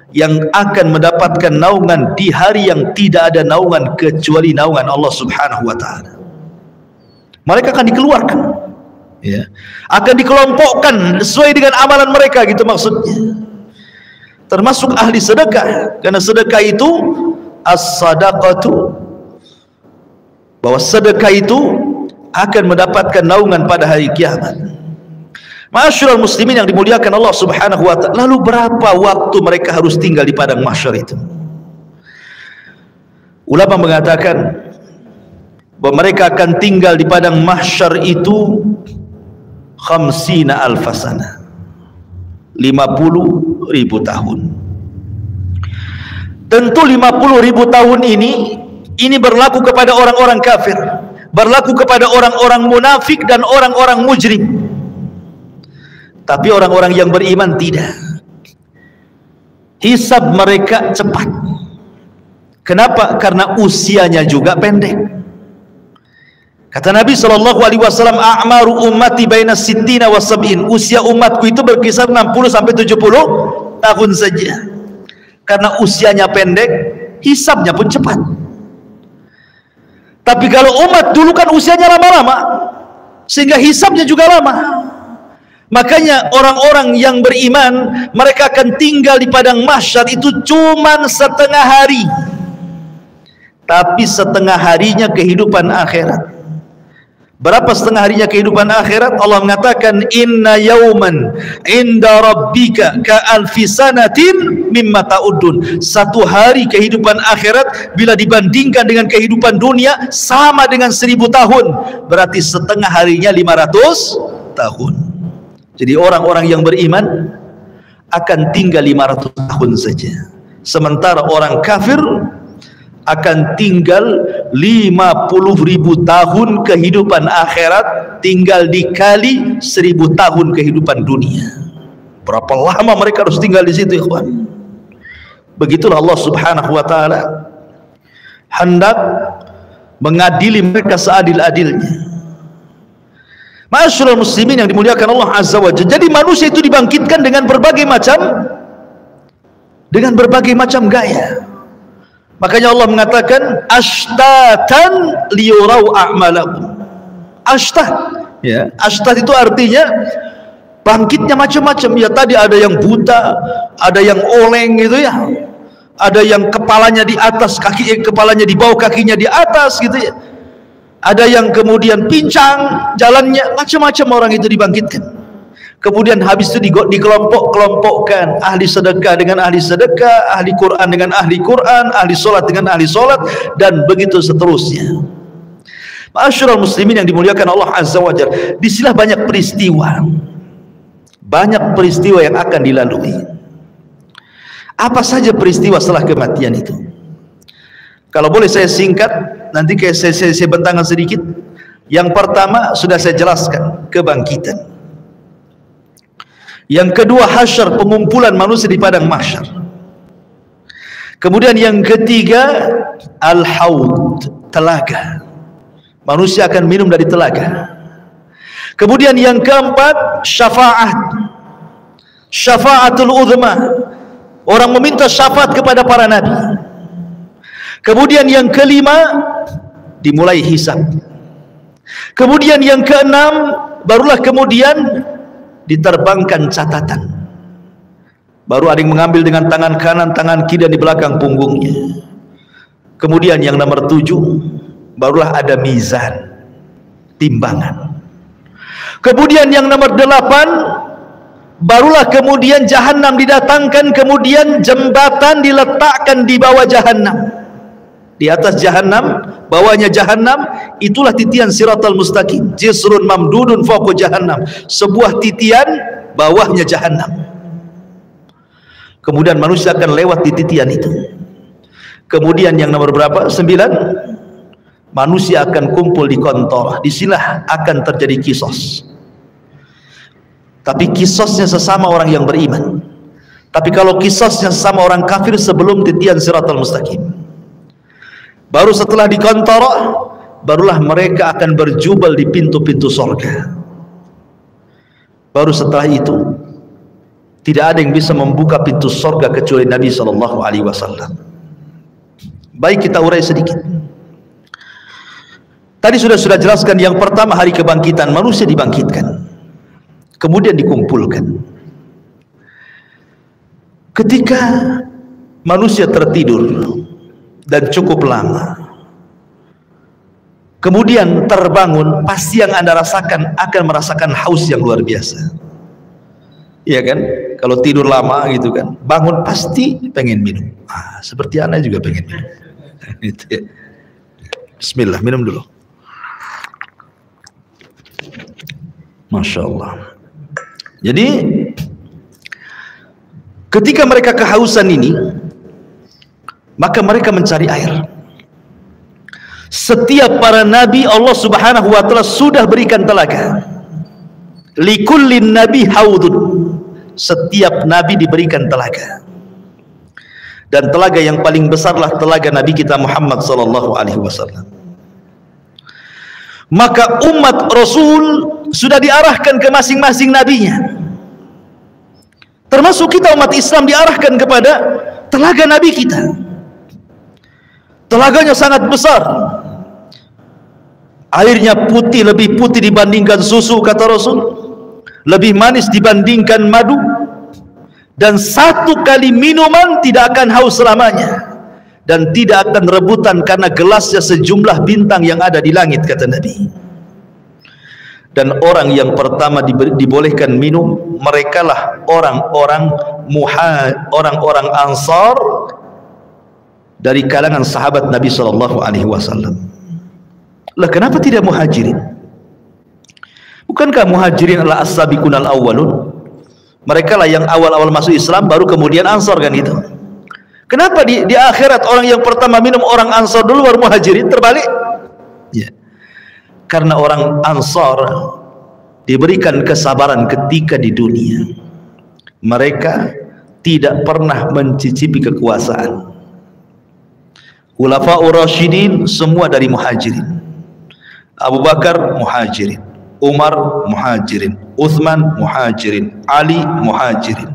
Speaker 2: yang akan mendapatkan naungan di hari yang tidak ada naungan kecuali naungan Allah Subhanahu wa taala. Mereka akan dikeluarkan, ya, akan dikelompokkan sesuai dengan amalan mereka, gitu maksudnya. Termasuk ahli sedekah, karena sedekah itu as-sadaqatu, bahwa sedekah itu akan mendapatkan naungan pada hari kiamat. Ma'asyiral muslimin yang dimuliakan Allah Subhanahu wa taala, lalu berapa waktu mereka harus tinggal di padang mahsyar itu? Ulama mengatakan bahwa mereka akan tinggal di padang mahsyar itu 50.000 sana, 50.000 tahun. Tentu 50.000 tahun ini berlaku kepada orang-orang kafir, berlaku kepada orang-orang munafik dan orang-orang mujrim. Tapi orang-orang yang beriman tidak. Hisab mereka cepat. Kenapa? Karena usianya juga pendek. Kata Nabi SAW, "A'maru ummati baina sittina wa sab'in." Usia umatku itu berkisar 60 sampai 70 tahun saja. Karena usianya pendek, hisabnya pun cepat. Tapi kalau umat dulu kan usianya lama-lama, sehingga hisabnya juga lama. Makanya orang-orang yang beriman, mereka akan tinggal di padang mahsyar itu cuman setengah hari, tapi setengah harinya kehidupan akhirat. Berapa setengah harinya kehidupan akhirat? Allah mengatakan, "Inna yauman inda rabbika ka alfi sanatin mimma ta'udun." Satu hari kehidupan akhirat bila dibandingkan dengan kehidupan dunia sama dengan 1000 tahun. Berarti setengah harinya 500 tahun. Jadi orang-orang yang beriman akan tinggal 500 tahun saja. Sementara orang kafir akan tinggal 50.000 tahun kehidupan akhirat, tinggal dikali 1000 tahun kehidupan dunia. Berapa lama mereka harus tinggal di situ, ikhwan? Begitulah Allah Subhanahu wa taala hendak mengadili mereka seadil-adilnya. Ma'asyiral muslimin yang dimuliakan Allah Azza wa Jalla. Jadi manusia itu dibangkitkan dengan berbagai macam gaya. Makanya Allah mengatakan ashtatan liyurau a'malakum. Ashtat, ya. Ashtat itu artinya bangkitnya macam-macam. Ya, tadi ada yang buta, ada yang oleng gitu ya. Ada yang kepalanya di atas, kepalanya di bawah, kakinya di atas gitu ya. Ada yang kemudian pincang jalannya, macam-macam orang itu dibangkitkan. Kemudian habis itu dikelompok-kelompokkan, ahli sedekah dengan ahli sedekah, ahli Quran dengan ahli Quran, ahli solat dengan ahli solat, dan begitu seterusnya. Ma'asyiral muslimin yang dimuliakan Allah Azza wa Jalla, disinilah banyak peristiwa. Banyak peristiwa yang akan dilalui. Apa saja peristiwa setelah kematian itu? Kalau boleh saya singkat, nanti saya bentangkan sedikit. Yang pertama sudah saya jelaskan, kebangkitan. Yang kedua, hasyar, pengumpulan manusia di padang mahsyar. Kemudian yang ketiga, al-haud, telaga. Manusia akan minum dari telaga. Kemudian yang keempat, syafa'atul uzma. Orang meminta syafaat kepada para nabi. Kemudian yang kelima, dimulai hisab. Kemudian yang keenam, barulah kemudian diterbangkan catatan. Baru ada yang mengambil dengan tangan kanan, tangan kiri, dan di belakang punggungnya. Kemudian yang nomor 7, barulah ada mizan, timbangan. Kemudian yang nomor 8, barulah kemudian jahanam didatangkan, kemudian jembatan diletakkan di bawah jahanam. Di atas jahanam, bawahnya jahanam, itulah titian siratal mustaqim. Jisrun mamdudun fawqa jahannam. Sebuah titian, bawahnya jahanam. Kemudian manusia akan lewat di titian itu. Kemudian yang nomor berapa? 9, manusia akan kumpul di kontor. Disinilah akan terjadi kisos. Tapi kisosnya sesama orang yang beriman. Tapi kalau kisosnya sesama orang kafir sebelum titian siratal mustaqim. Baru setelah di kontor, barulah mereka akan berjubel di pintu-pintu sorga. Baru setelah itu, tidak ada yang bisa membuka pintu sorga kecuali Nabi SAW. Baik, kita urai sedikit. Tadi sudah jelaskan, yang pertama hari kebangkitan, manusia dibangkitkan, kemudian dikumpulkan. Ketika manusia tertidur dan cukup lama, kemudian terbangun, pasti yang Anda rasakan akan merasakan haus yang luar biasa. Iya kan? Kalau tidur lama gitu kan, bangun pasti pengen minum. Seperti Anda juga pengen minum. Bismillah, minum dulu. Masya Allah. Jadi ketika mereka kehausan ini, maka mereka mencari air. Setiap para nabi Allah Subhanahu wa taala sudah berikan telaga. Likullin nabi haudun. Setiap nabi diberikan telaga. Dan telaga yang paling besarlah telaga Nabi kita Muhammad sallallahu alaihi wasallam. Maka umat Rasul sudah diarahkan ke masing-masing nabinya. Termasuk kita umat Islam diarahkan kepada telaga nabi kita. Telaganya sangat besar. Airnya putih, lebih putih dibandingkan susu, kata Rasul. Lebih manis dibandingkan madu. Dan satu kali minuman tidak akan haus selamanya. Dan tidak akan rebutan karena gelasnya sejumlah bintang yang ada di langit, kata Nabi. Dan orang yang pertama dibolehkan minum, merekalah orang-orang Ansar dari kalangan sahabat Nabi SAW. Lah kenapa tidak muhajirin? Bukankah muhajirin adalah as-sabiqun al-awwalun? Mereka lah yang awal-awal masuk Islam, baru kemudian Ansar, kan itu. Kenapa di akhirat orang yang pertama minum orang Ansar dulu, baru muhajirin? Terbalik? Ya. Karena orang Ansar diberikan kesabaran ketika di dunia. Mereka tidak pernah mencicipi kekuasaan. Khulafa'ur Rasyidin semua dari muhajirin. Abu Bakar muhajirin, Umar muhajirin, Uthman muhajirin, Ali muhajirin,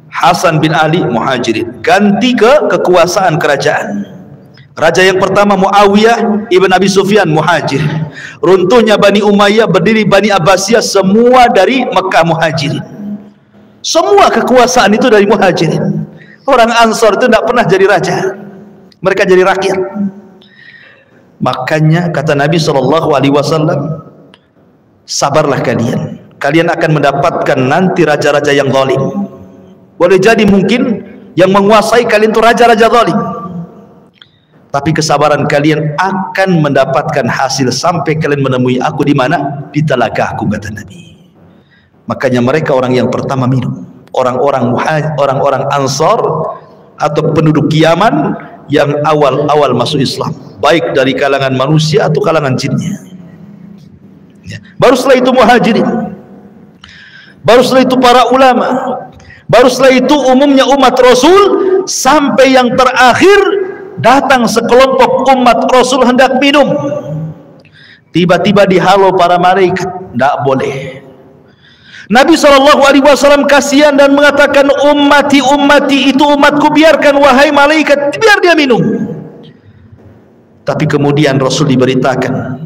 Speaker 2: Hasan bin Ali muhajirin. Ganti ke kekuasaan kerajaan. Raja yang pertama Muawiyah ibn Abi Sufyan muhajir. Runtuhnya Bani Umayyah, berdiri Bani Abbasiyah, semua dari Mekah muhajirin. Semua kekuasaan itu dari muhajirin. Orang Ansar itu tidak pernah jadi raja, mereka jadi rakyat. Makanya kata Nabi SAW, sabarlah kalian, kalian akan mendapatkan nanti raja-raja yang zalim. Boleh jadi mungkin yang menguasai kalian itu raja-raja zalim. Tapi kesabaran kalian akan mendapatkan hasil sampai kalian menemui aku di mana? Di telagaku, kata Nabi. Makanya mereka orang yang pertama minum. Orang-orang Ansar atau penduduk Yaman yang awal-awal masuk Islam, baik dari kalangan manusia atau kalangan jinnya. Baru setelah itu Muhajirin, baru setelah itu para ulama, baru setelah itu umumnya umat Rasul, sampai yang terakhir datang sekelompok umat Rasul hendak minum. Tiba-tiba dihalau para malaikat, tidak boleh. Nabi SAW kasihan dan mengatakan, ummati itu umatku, biarkan wahai malaikat, biar dia minum. Tapi kemudian Rasul diberitakan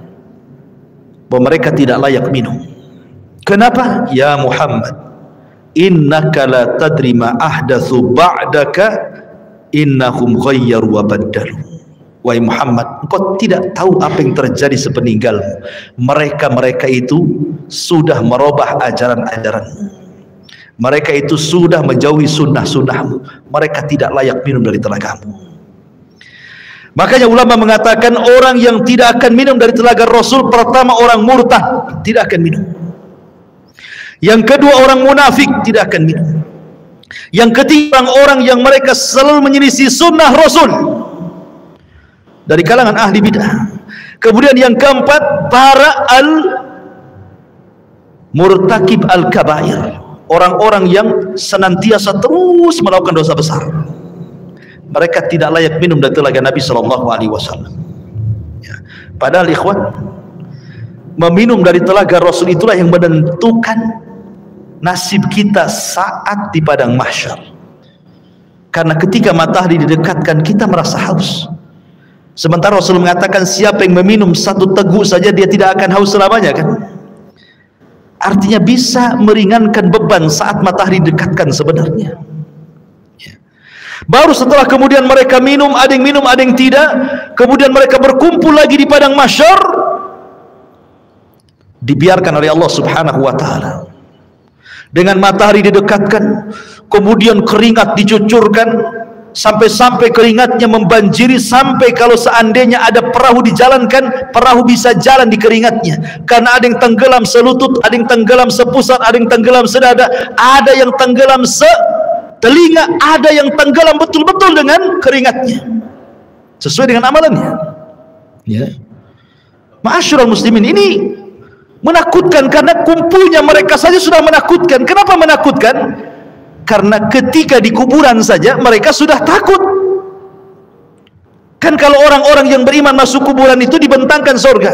Speaker 2: bahwa mereka tidak layak minum. Kenapa? Ya Muhammad, innaka la tadri ma ahdatsu ba'daka innahum ghayyaru wa baddalu. Wahai Muhammad, engkau tidak tahu apa yang terjadi sepeninggalmu. Mereka itu sudah merubah ajaran-ajaranmu. Mereka itu sudah menjauhi sunnah-sunnahmu. Mereka tidak layak minum dari telagamu. Makanya ulama mengatakan orang yang tidak akan minum dari telaga Rasul, pertama orang murtad, tidak akan minum. Yang kedua orang munafik, tidak akan minum. Yang ketiga orang yang mereka selalu menyelisih sunnah Rasul dari kalangan ahli bidah. Kemudian yang keempat para murtakib al-kabair, orang-orang yang senantiasa terus melakukan dosa besar. Mereka tidak layak minum dari telaga Nabi SAW. Ya. Padahal ikhwan, meminum dari telaga Rasul itulah yang menentukan nasib kita saat di padang mahsyar. Karena ketika matahari didekatkan, kita merasa haus. Sementara Rasul mengatakan siapa yang meminum satu teguk saja dia tidak akan haus selamanya, kan? Artinya bisa meringankan beban saat matahari dekatkan sebenarnya. Ya. Baru setelah kemudian mereka minum, ada yang minum, ada yang tidak. Kemudian mereka berkumpul lagi di padang mahsyar, dibiarkan oleh Allah Subhanahu wa taala. Dengan matahari didekatkan, kemudian keringat dicucurkan, sampai-sampai keringatnya membanjiri, sampai kalau seandainya ada perahu dijalankan, perahu bisa jalan di keringatnya. Karena ada yang tenggelam selutut, ada yang tenggelam sepusat, ada yang tenggelam sedada, ada yang tenggelam setelinga, ada yang tenggelam betul-betul dengan keringatnya, sesuai dengan amalannya. Ya. Ma'asyiral muslimin, ini menakutkan karena kumpulnya mereka saja sudah menakutkan. Kenapa menakutkan? Karena ketika di kuburan saja mereka sudah takut. Kan kalau orang-orang yang beriman masuk kuburan itu dibentangkan surga,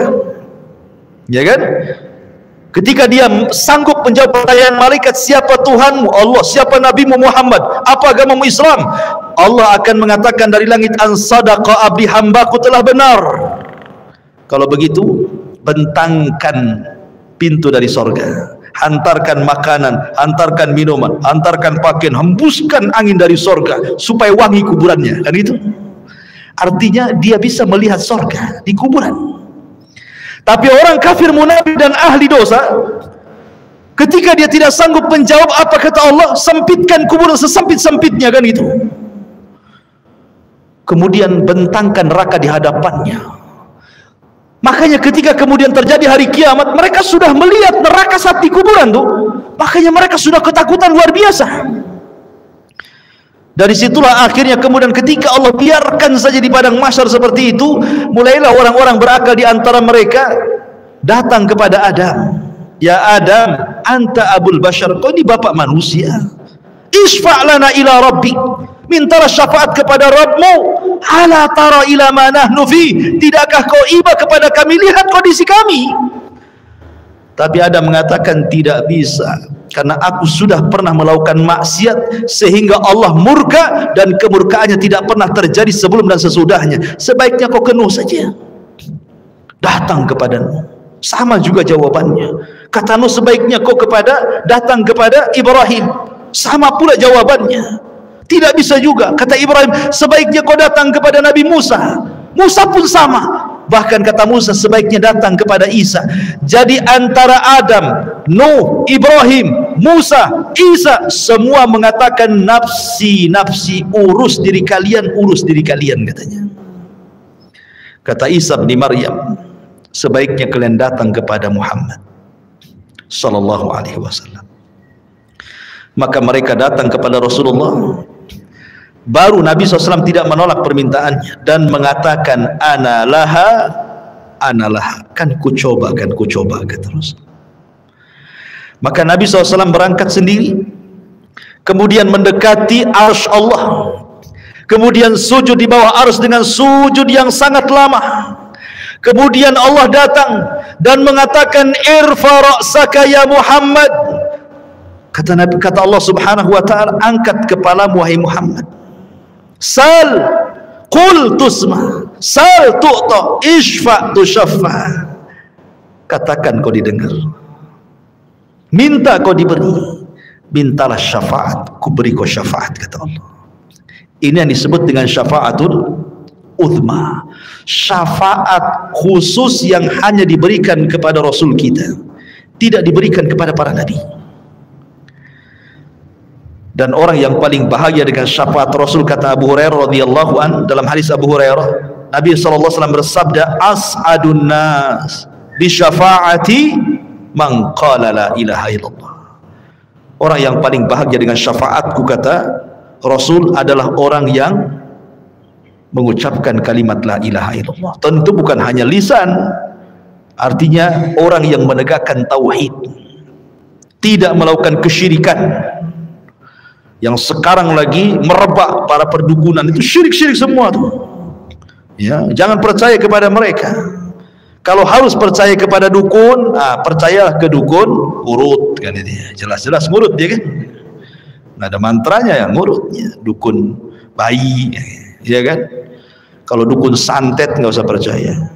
Speaker 2: ya kan? Ketika dia sanggup menjawab pertanyaan malaikat, siapa Tuhanmu? Allah. Siapa Nabimu Muhammad? Apa agamamu? Islam. Allah akan mengatakan dari langit, an sadaqa abdi, hambaku telah benar. Kalau begitu, bentangkan pintu dari surga, hantarkan makanan, hantarkan minuman, hantarkan pakaian, hembuskan angin dari surga supaya wangi kuburannya, kan itu. Artinya dia bisa melihat surga di kuburan. Tapi orang kafir, munafik dan ahli dosa, ketika dia tidak sanggup menjawab apa kata Allah, sempitkan kuburan sesempit-sempitnya, kan itu. Kemudian bentangkan neraka di hadapannya. Makanya ketika kemudian terjadi hari kiamat, mereka sudah melihat neraka saat di kuburan tuh. Makanya mereka sudah ketakutan luar biasa. Dari situlah akhirnya kemudian ketika Allah biarkan saja di padang mahsyar seperti itu, mulailah orang-orang berakal di antara mereka datang kepada Adam. Ya Adam, anta abul bashar, kau ini bapak manusia. Isfa' lana ila rabbik, mintalah syafaat kepada Rabbmu. Ala tara ila ma nahnu fi, tidakkah kau iba kepada kami, lihat kondisi kami. Tapi Adam mengatakan tidak bisa, karena aku sudah pernah melakukan maksiat sehingga Allah murka, dan kemurkaannya tidak pernah terjadi sebelum dan sesudahnya. Sebaiknya kau kenuh saja datang kepadamu. Sama juga jawabannya. Kata Nuh, sebaiknya kau datang kepada Ibrahim. Sama pula jawabannya. Tidak bisa juga. Kata Ibrahim, sebaiknya kau datang kepada Nabi Musa. Musa pun sama. Bahkan kata Musa, sebaiknya datang kepada Isa. Jadi antara Adam, Nuh, Ibrahim, Musa, Isa, semua mengatakan nafsi, nafsi, urus diri kalian, katanya. Kata Isa bin Maryam, sebaiknya kalian datang kepada Muhammad sallallahu alaihi wasallam. Maka mereka datang kepada Rasulullah. Baru Nabi SAW tidak menolak permintaannya dan mengatakan ana laha, kan ku coba kata Rasul. Maka Nabi SAW berangkat sendiri, kemudian mendekati arsy Allah, kemudian sujud di bawah arsy dengan sujud yang sangat lama. Kemudian Allah datang dan mengatakan irfa ra'saka ya Muhammad. Kata Allah Subhanahu wa taala, angkat kepalamu wahai Muhammad. Sal qul tusma, sal tu'ta, ishfa tushaffa. Katakan kau didengar, minta kau diberi, mintalah syafaat, ku beri kau syafaat, kata Allah. Ini yang disebut dengan syafaatul uzma, syafaat khusus yang hanya diberikan kepada Rasul kita, tidak diberikan kepada para nabi. Dan orang yang paling bahagia dengan syafaat Rasul, kata Abu Hurairah radhiyallahu an, dalam hadis Abu Hurairah, Nabi sallallahu alaihi wasallam bersabda, as'adun nas bi syafaati man qala la ilaha illallah. Orang yang paling bahagia dengan syafaatku, kata Rasul, adalah orang yang mengucapkan kalimat la ilaha illallah. Tentu bukan hanya lisan, artinya orang yang menegakkan tauhid, tidak melakukan kesyirikan. Yang sekarang lagi merebak para perdukunan itu syirik-syirik semua tuh. Ya, jangan percaya kepada mereka. Kalau harus percaya kepada dukun, percayalah ke dukun urut, kan itu. Jelas-jelas ngurut dia kan. Nggak ada mantranya yang ngurutnya. Dukun bayi, ya kan. Kalau dukun santet nggak usah percaya.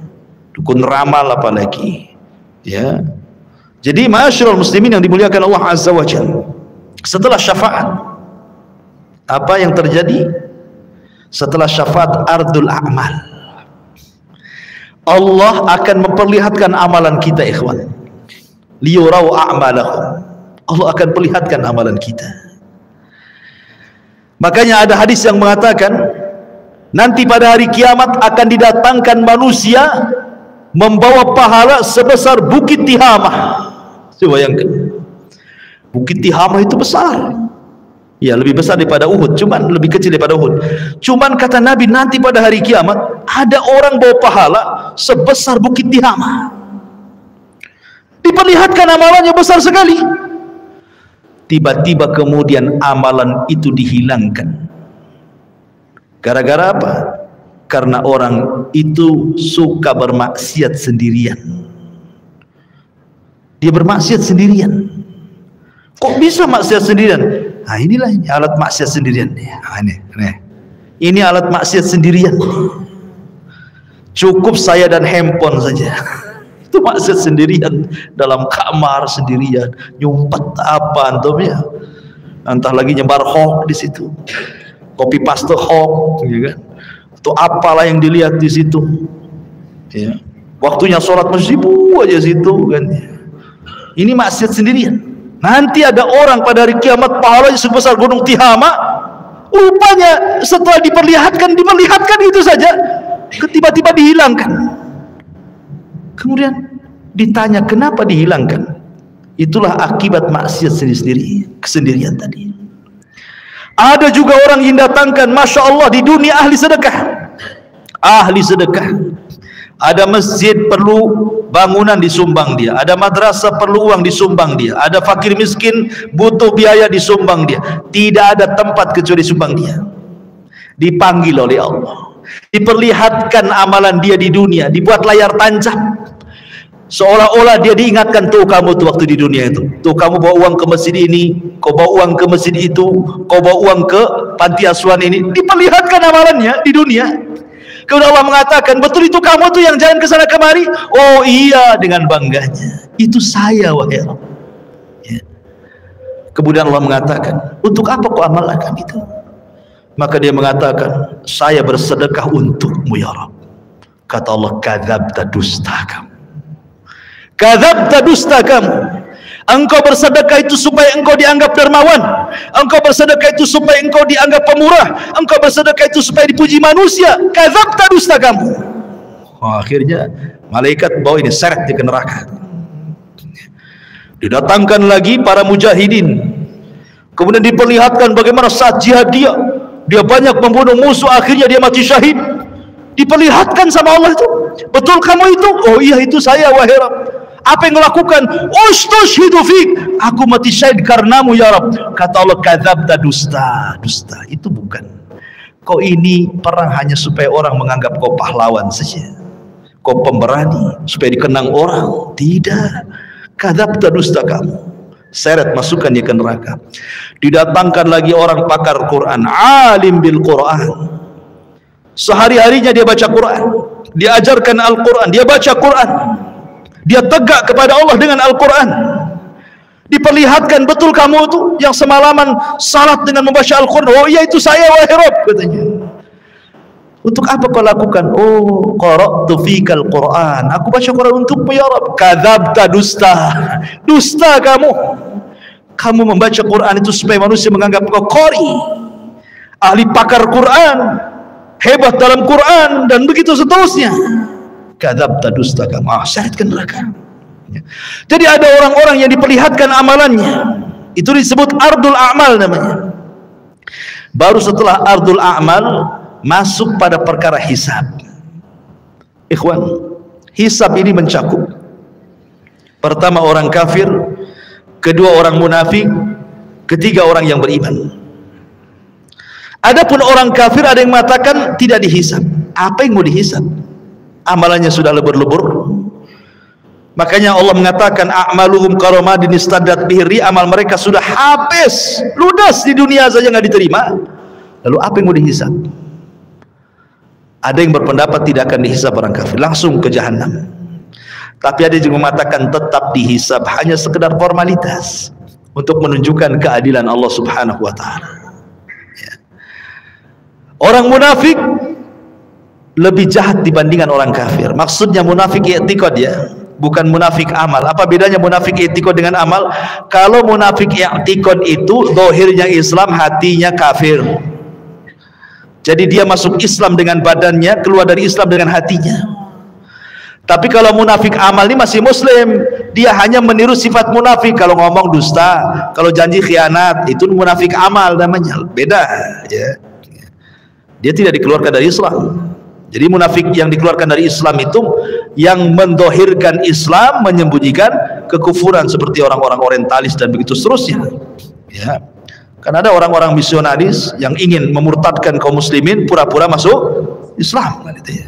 Speaker 2: Dukun ramal apalagi. Ya. Jadi ma'asyiral muslimin yang dimuliakan Allah Azza wa Jalla, setelah syafaat, apa yang terjadi? Setelah syafaat ardul a'mal, Allah akan memperlihatkan amalan kita, ikhwan. Liyurau a'malahum, Allah akan perlihatkan amalan kita. Makanya ada hadis yang mengatakan nanti pada hari kiamat akan didatangkan manusia membawa pahala sebesar Bukit Tihamah. Coba bayangkan, Bukit Tihamah itu besar. Ya, lebih besar daripada Uhud, cuman lebih kecil daripada Uhud. Cuman kata Nabi, nanti pada hari kiamat ada orang bawa pahala sebesar Bukit Tihamah. Diperlihatkan amalannya besar sekali. Tiba-tiba kemudian amalan itu dihilangkan. Gara-gara apa? Karena orang itu suka bermaksiat sendirian. Dia bermaksiat sendirian. Kok bisa maksiat sendirian? Nah, inilah ini alat maksiat sendirian. Nah, ini alat maksiat sendirian. Cukup saya dan handphone saja. Itu maksiat sendirian, dalam kamar sendirian, nyumpet apa antum ya. Entah lagi nyebar hoax di situ. Copy paste hoax, ya kan? Atau apalah yang dilihat di situ. Ya. Waktunya sholat masjibu aja situ kan. Ini maksiat sendirian. Nanti ada orang pada hari kiamat pahalanya sebesar gunung Tihama. Rupanya setelah diperlihatkan itu saja, tiba-tiba dihilangkan. Kemudian ditanya kenapa dihilangkan? Itulah akibat maksiat sendiri-sendiri, kesendirian tadi. Ada juga orang yang datangkan, masya Allah, di dunia ahli sedekah. Ahli sedekah. Ada masjid perlu bangunan disumbang dia, ada madrasah perlu uang disumbang dia, ada fakir miskin butuh biaya disumbang dia. Tidak ada tempat kecuali disumbang dia. Dipanggil oleh Allah, diperlihatkan amalan dia di dunia, dibuat layar tancap, seolah-olah dia diingatkan, tuh kamu tuh waktu di dunia itu, tuh kamu bawa uang ke masjid ini, kau bawa uang ke masjid itu, kau bawa uang ke panti asuhan ini. Diperlihatkan amalannya di dunia. Kemudian Allah mengatakan, betul itu kamu tuh yang jalan ke sana kemari? Oh iya, dengan bangganya. Itu saya, wahai Rabb. Ya. Kemudian Allah mengatakan, untuk apa kau amalkan itu? Maka dia mengatakan, saya bersedekah untukmu ya Rabb. Kata Allah, kadzabta, dusta kamu. Kadzabta, dusta kamu. Engkau bersedekah itu supaya engkau dianggap dermawan, engkau bersedekah itu supaya engkau dianggap pemurah, engkau bersedekah itu supaya dipuji manusia. Kadzabta, dusta kamu. Akhirnya malaikat bawa ini seret dia ke neraka. Didatangkan lagi para mujahidin, kemudian diperlihatkan bagaimana saat jihad dia banyak membunuh musuh, akhirnya dia mati syahid. Diperlihatkan sama Allah itu, betul kamu itu? Oh iya, itu saya, wahai Rabb. Apa yang melakukan? Ustushhidu fik, aku mati syahid karenamu ya Rabb. Kata Allah, kadzabta, dusta. Itu bukan. Kau ini perang hanya supaya orang menganggap kau pahlawan saja, kau pemberani, supaya dikenang orang. Tidak. Kadzabta, dusta kamu. Seret, masukkan dia ke neraka. Didatangkan lagi orang pakar Quran, alim bil Quran. Sehari-harinya dia baca Quran, dia ajarkan Al-Quran, dia baca Quran, dia tegak kepada Allah dengan Al-Quran. Diperlihatkan, betul kamu itu yang semalaman salat dengan membaca Al-Quran? Oh iya, itu saya, wahai Rabb, katanya. Untuk apa kau lakukan? Oh, qara'tu fikal Quran, aku baca Quran untukmu ya Rabb. Kadzabta, dusta kamu membaca Quran itu supaya manusia menganggap kau qari, ahli pakar Quran, hebat dalam Quran, dan begitu seterusnya. Kadzabta, dusta kamu. Seret ke neraka. Jadi ada orang-orang yang diperlihatkan amalannya, itu disebut ardul a'mal namanya. Baru setelah ardul a'mal masuk pada perkara hisab. Ikhwan, hisab ini mencakup pertama orang kafir, kedua orang munafik, ketiga orang yang beriman. Adapun orang kafir ada yang mengatakan tidak dihisab. Apa yang mau dihisab? Amalannya sudah lebur-lebur. Makanya Allah mengatakan a'maluhum karamadin istaddat bihi, amal mereka sudah habis, ludas di dunia saja nggak diterima. Lalu apa yang mau dihisab? Ada yang berpendapat tidak akan dihisab orang kafir, langsung ke jahanam. Tapi ada yang mengatakan tetap dihisab, hanya sekedar formalitas untuk menunjukkan keadilan Allah Subhanahu wa taala. Orang munafik lebih jahat dibandingkan orang kafir. Maksudnya munafik i'tiqad ya, bukan munafik amal. Apa bedanya munafik i'tiqad dengan amal? Kalau munafik i'tiqad itu zahirnya Islam, hatinya kafir. Jadi dia masuk Islam dengan badannya, keluar dari Islam dengan hatinya. Tapi kalau munafik amal ini masih muslim, dia hanya meniru sifat munafik. Kalau ngomong dusta, kalau janji khianat, itu munafik amal namanya. Beda ya. Dia tidak dikeluarkan dari Islam. Jadi munafik yang dikeluarkan dari Islam itu yang mendohirkan Islam, menyembunyikan kekufuran, seperti orang-orang orientalis dan begitu seterusnya ya. Karena ada orang-orang misionaris yang ingin memurtadkan kaum muslimin, pura-pura masuk Islam gitu ya.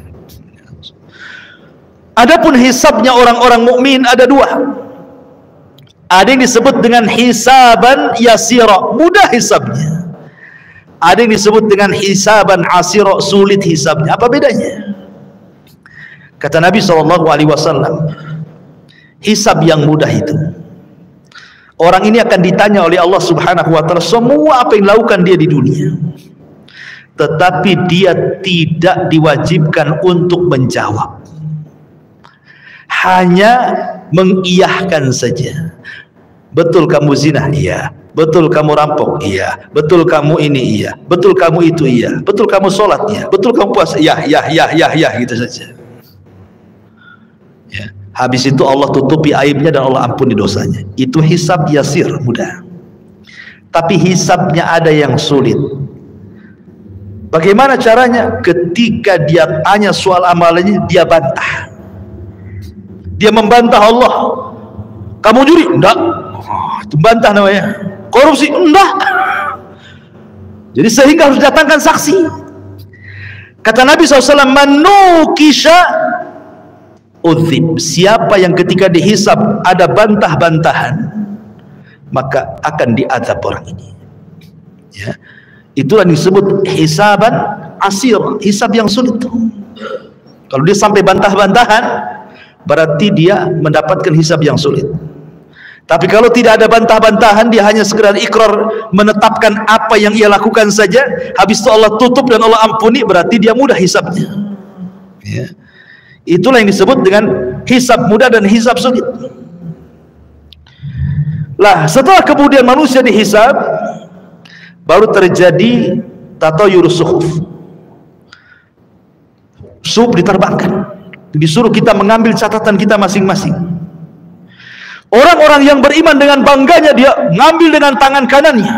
Speaker 2: Adapun hisabnya orang-orang mukmin ada dua. Ada yang disebut dengan hisaban yasira, mudah hisabnya. Ada yang disebut dengan hisaban asira, sulit hisabnya. Apa bedanya? Kata Nabi SAW, hisab yang mudah itu, orang ini akan ditanya oleh Allah Subhanahu wa taala semua apa yang dilakukan dia di dunia, tetapi dia tidak diwajibkan untuk menjawab, hanya mengiyahkan saja. Betul kamu zina? Iya. Betul kamu rampok? Iya. Betul kamu ini? Iya. Betul kamu itu? Iya. Betul kamu sholat? Iya. Betul kamu puasa? Ya, gitu saja ya. Habis itu Allah tutupi aibnya dan Allah ampuni dosanya. Itu hisab yasir, mudah. Tapi hisabnya ada yang sulit. Bagaimana caranya? Ketika dia tanya soal amalannya, dia bantah. Dia membantah Allah. Kamu juri? Enggak. Itu bantah namanya. Korupsi? Enggak. Jadi sehingga harus datangkan saksi. Kata Nabi SAW, manukisha udzib. Siapa yang ketika dihisab ada bantah-bantahan, maka akan diazab orang ini ya. Itulah disebut hisaban asir, hisab yang sulit. Kalau dia sampai bantah-bantahan, berarti dia mendapatkan hisab yang sulit. Tapi kalau tidak ada bantah-bantahan, dia hanya sekedar ikrar, menetapkan apa yang ia lakukan saja, habis itu Allah tutup dan Allah ampuni, berarti dia mudah hisabnya ya. Itulah yang disebut dengan hisab mudah dan hisab sulit. Lah setelah kemudian manusia dihisab, baru terjadi tatayurus suhuf. Suhuf diterbangkan, Disuruh kita mengambil catatan kita masing-masing. Orang-orang yang beriman dengan bangganya dia ngambil dengan tangan kanannya.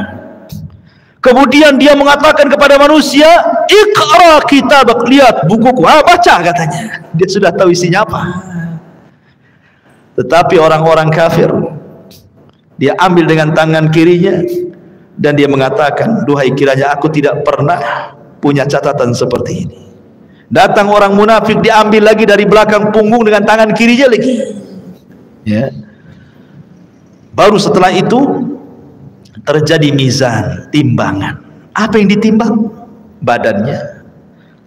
Speaker 2: Kemudian dia mengatakan kepada manusia, "Iqra kitabak," lihat bukuku, baca katanya. Dia sudah tahu isinya apa. Tetapi orang-orang kafir, dia ambil dengan tangan kirinya dan dia mengatakan, "Duhai, kiranya aku tidak pernah punya catatan seperti ini." Datang orang munafik, diambil lagi dari belakang punggung dengan tangan kirinya lagi. Ya. Baru setelah itu terjadi mizan, timbangan. Apa yang ditimbang? Badannya,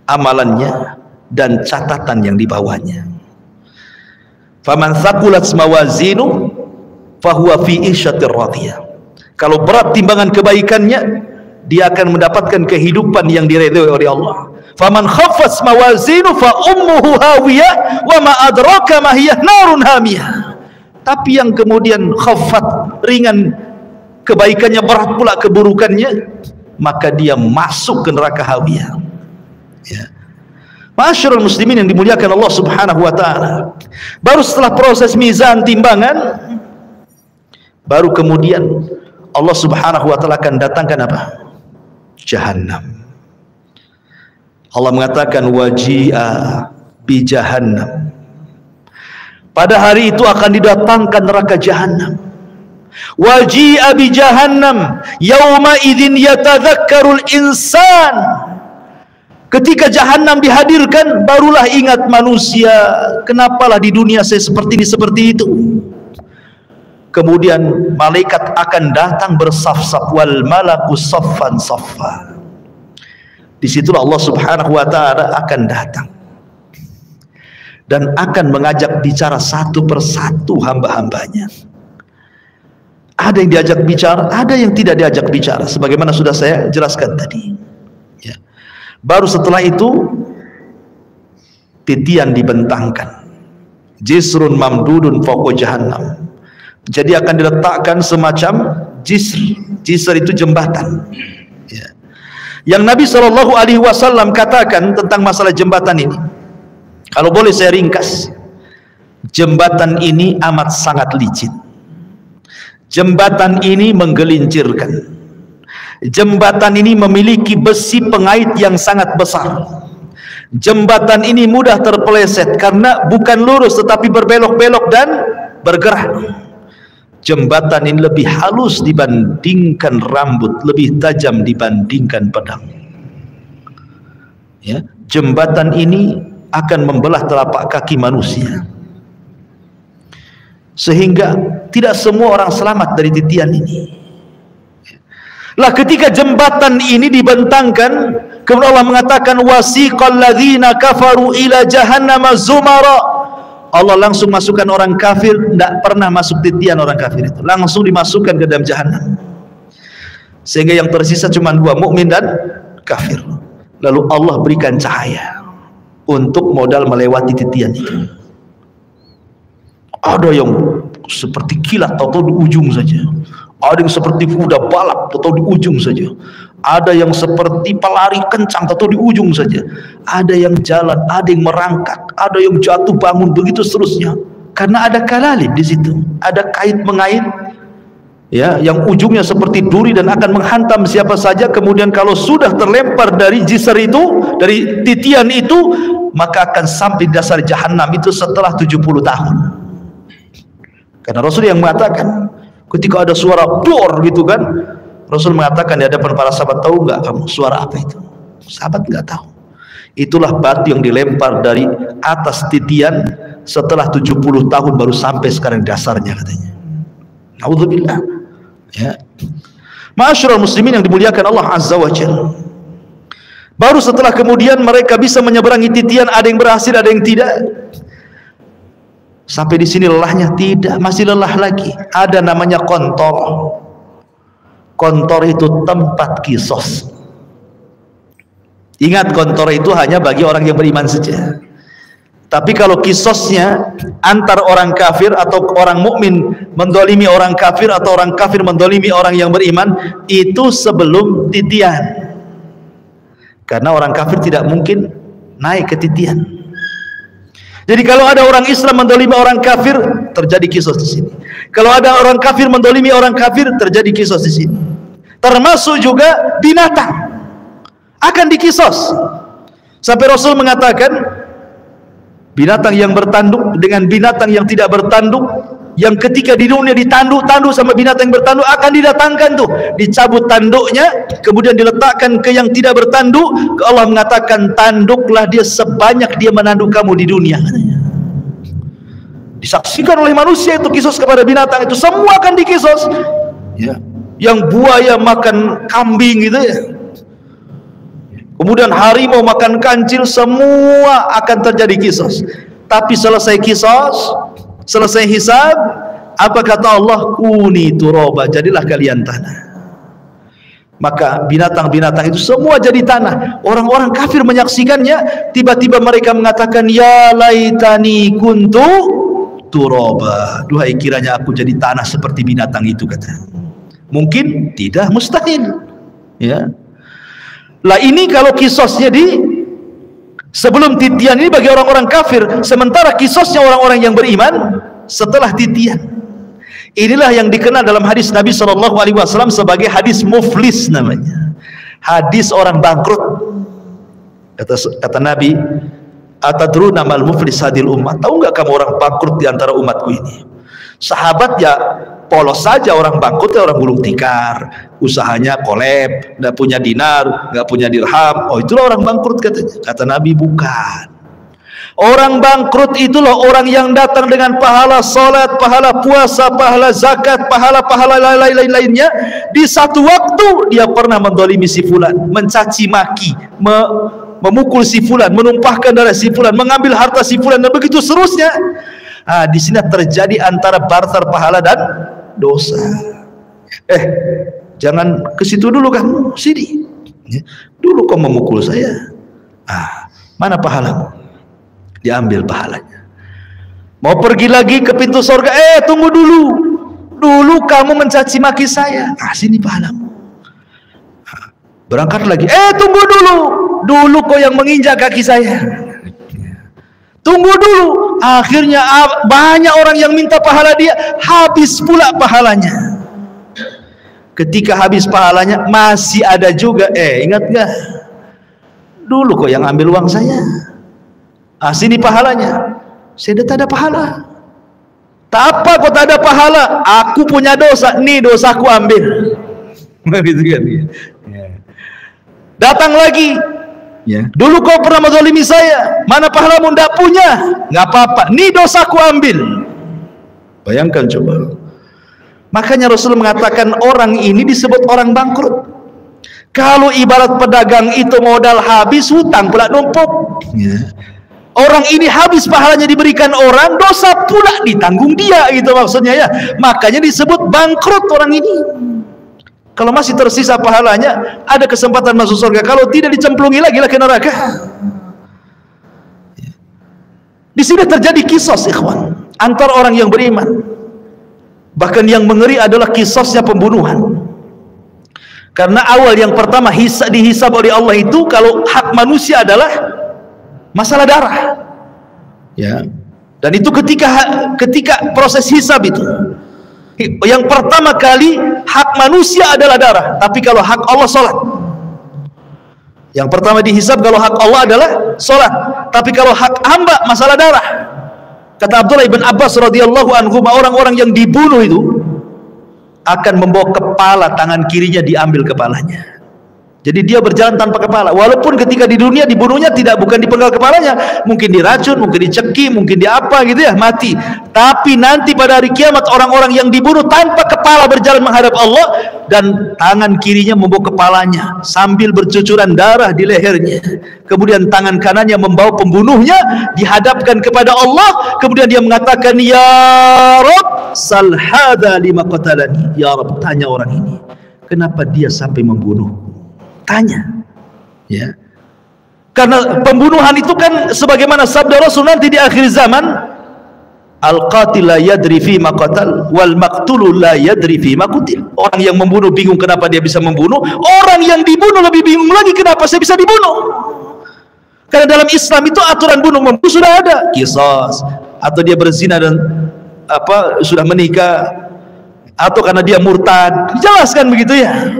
Speaker 2: amalannya, dan catatan yang dibawanya. Faman thaqulat mawazinu fahuwa fi isyatir radiyah. Kalau berat timbangan kebaikannya, dia akan mendapatkan kehidupan yang diridhoi oleh Allah. Faman khaffat mawazinu fa ummuhu hawiyah wa ma adraka ma hiya narun hamiyah. Tapi yang kemudian khaffat, ringan kebaikannya, berat pula keburukannya, maka dia masuk ke neraka hawiyah. Ya. Ma'asyiral muslimin yang dimuliakan Allah Subhanahu wa taala. Baru setelah proses mizan, timbangan, baru kemudian Allah Subhanahu wa taala akan datangkan apa? Jahannam. Allah mengatakan waji'a bi jahannam. Pada hari itu akan didatangkan neraka jahannam. Waji'a bi jahannam yauma idzin yatadzakkarul insan. Ketika jahannam dihadirkan, barulah ingat manusia, kenapalah di dunia saya seperti ini, seperti itu. Kemudian malaikat akan datang bersaf-saf, wal malaku saffan saffa. Disitulah Allah Subhanahu wa taala akan datang dan akan mengajak bicara satu persatu hamba-hambanya. Ada yang diajak bicara, ada yang tidak diajak bicara, sebagaimana sudah saya jelaskan tadi. Ya. Baru setelah itu titian dibentangkan, jisrun mamdudun fawqa jahannam. Jadi akan diletakkan semacam jisr. Jisr itu jembatan. Ya. Yang Nabi SAW katakan tentang masalah jembatan ini, kalau boleh saya ringkas, jembatan ini amat sangat licin. Jembatan ini menggelincirkan. Jembatan ini memiliki besi pengait yang sangat besar. Jembatan ini mudah terpeleset karena bukan lurus tetapi berbelok-belok dan bergerak. Jembatan ini lebih halus dibandingkan rambut, lebih tajam dibandingkan pedang. Ya, jembatan ini akan membelah telapak kaki manusia, sehingga tidak semua orang selamat dari titian ini. Lah ketika jembatan ini dibentangkan, kemudian Allah mengatakan wasiqal ladzina kafaru ila jahannama zumara. Allah langsung masukkan orang kafir, tidak pernah masuk titian orang kafir itu, langsung dimasukkan ke dalam jahannam. Sehingga yang tersisa cuma dua, mukmin dan kafir. Lalu Allah berikan cahaya untuk modal melewati titian itu. Ada yang seperti kilat atau di ujung saja. Ada yang seperti kuda balap atau di ujung saja. Ada yang seperti pelari kencang atau di ujung saja. Ada yang jalan, ada yang merangkak, ada yang jatuh bangun, begitu seterusnya. Karena ada kalalib di situ, ada kait mengait, ya, yang ujungnya seperti duri dan akan menghantam siapa saja. Kemudian kalau sudah terlempar dari jisr itu, dari titian itu, maka akan sampai dasar jahanam itu setelah 70 tahun. Karena Rasul yang mengatakan, ketika ada suara dor gitu kan, Rasul mengatakan di hadapan para sahabat, tahu nggak kamu suara apa itu? Sahabat nggak tahu. Itulah batu yang dilempar dari atas titian setelah 70 tahun baru sampai sekarang dasarnya katanya. Naudzubillah. Ya. Ma'asyiral muslimin yang dimuliakan Allah Azza wa Jalla. Baru setelah kemudian mereka bisa menyeberangi titian, ada yang berhasil, ada yang tidak. Sampai di sini lelahnya? Tidak, masih lelah lagi. Ada namanya kontor. Kontor itu tempat kisos. Ingat, kontor itu hanya bagi orang yang beriman saja. Tapi kalau kisosnya antar orang kafir atau orang mukmin mendolimi orang kafir atau orang kafir mendolimi orang yang beriman, itu sebelum titian. Karena orang kafir tidak mungkin naik ke titian. Jadi kalau ada orang Islam mendolimi orang kafir, terjadi kisos di sini. Kalau ada orang kafir mendolimi orang kafir, terjadi kisos di sini. Termasuk juga binatang akan dikisos. Sampai Rasul mengatakan, binatang yang bertanduk dengan binatang yang tidak bertanduk, yang ketika di dunia ditanduk-tanduk sama binatang yang bertanduk, akan didatangkan tuh, dicabut tanduknya, kemudian diletakkan ke yang tidak bertanduk. Allah mengatakan, tanduklah dia sebanyak dia menanduk kamu di dunia. Disaksikan oleh manusia itu kisos kepada binatang itu, semua akan dikisos. Ya. Yang buaya makan kambing gitu ya, kemudian harimau makan kancil, semua akan terjadi kisos. Tapi selesai kisos, selesai hisab, apa kata Allah? Kuni turaba, jadilah kalian tanah. Maka binatang-binatang itu semua jadi tanah. Orang-orang kafir menyaksikannya, tiba-tiba mereka mengatakan, ya laitani kuntu turaba, duhai kiranya aku jadi tanah seperti binatang itu, kata. Mungkin tidak, mustahil. Ya. Lah ini kalau kisosnya di sebelum titian ini bagi orang-orang kafir, sementara kisosnya orang-orang yang beriman setelah titian. Inilah yang dikenal dalam hadis Nabi SAW sebagai hadis muflis namanya. Hadis orang bangkrut. Kata Nabi, atadruna mal muflis hadil ummah? Tahu nggak kamu orang bangkrut di antara umatku ini? Sahabat ya polos saja, orang bangkrut ya orang gulung tikar, usahanya kolab, nggak punya dinar, nggak punya dirham. Oh, itulah orang bangkrut katanya. Kata Nabi, bukan. Orang bangkrut itulah orang yang datang dengan pahala salat, pahala puasa, pahala zakat, pahala-pahala lain-lainnya. Di satu waktu dia pernah mendolimi si fulan, mencaci maki, memukul si fulan, menumpahkan darah si fulan, mengambil harta si fulan, dan begitu seterusnya. Di sini terjadi antara barter pahala dan dosa. Jangan ke situ dulu kamu, sini. Dulu kau memukul saya. Mana pahalamu? Diambil pahalanya. Mau pergi lagi ke pintu surga, tunggu dulu. Dulu kamu mencaci maki saya. Sini pahalamu. Berangkat lagi, tunggu dulu. Dulu kau yang menginjak kaki saya. Tunggu dulu. Akhirnya banyak orang yang minta pahala dia, habis pula pahalanya. Ketika habis pahalanya, masih ada juga, ingat gak? Dulu kok yang ambil uang saya. Sini pahalanya. Saya tak ada pahala. Tak apa kok tak ada pahala, aku punya dosa, nih dosaku ambil. Gitu kan? Datang lagi. Ya. Dulu kau pernah menzalimi saya, mana pahalamu? Ndak punya, nggak apa-apa, nih dosaku ambil. Bayangkan coba. Makanya Rasul mengatakan orang ini disebut orang bangkrut. Kalau ibarat pedagang itu modal habis, hutang pula numpuk. Ya. Orang ini habis pahalanya diberikan orang, dosa pula ditanggung dia, itu maksudnya ya. Makanya disebut bangkrut orang ini. Kalau masih tersisa pahalanya, ada kesempatan masuk surga. Kalau tidak, dicemplungi lagi ke neraka. Di sini terjadi kisos, ikhwan, antara orang yang beriman. Bahkan yang mengeri adalah kisosnya pembunuhan. Karena awal yang pertama dihisab oleh Allah itu, kalau hak manusia adalah masalah darah. Ya. Dan itu ketika proses hisab itu, yang pertama kali hak manusia adalah darah, tapi kalau hak Allah salat. Yang pertama dihisab kalau hak Allah adalah salat, tapi kalau hak hamba masalah darah. Kata Abdullah ibn Abbas radhiyallahu anhu, orang-orang yang dibunuh itu akan membawa kepala, tangan kirinya diambil kepalanya. Jadi dia berjalan tanpa kepala. Walaupun ketika di dunia dibunuhnya bukan dipenggal kepalanya, mungkin diracun, mungkin dicekik, mungkin diapa gitu ya, mati. Tapi nanti pada hari kiamat orang-orang yang dibunuh tanpa kepala berjalan menghadap Allah, dan tangan kirinya membawa kepalanya sambil bercucuran darah di lehernya. Kemudian tangan kanannya membawa pembunuhnya dihadapkan kepada Allah. Kemudian dia mengatakan, ya Rabb, sal hadza lima qatalani. Ya Rabb, tanya orang ini, kenapa dia sampai membunuh? Tanya, ya, karena pembunuhan itu kan sebagaimana sabda Rasul nanti di akhir zaman, al-qatil la yadri fi ma qatal wal maqtulu la yadri fi ma qutil. Orang yang membunuh bingung kenapa dia bisa membunuh, orang yang dibunuh lebih bingung lagi kenapa saya bisa dibunuh. Karena dalam Islam itu aturan bunuh-membunuh sudah ada, qisas. Atau dia berzina dan sudah menikah, atau karena dia murtad, dijelaskan begitu ya.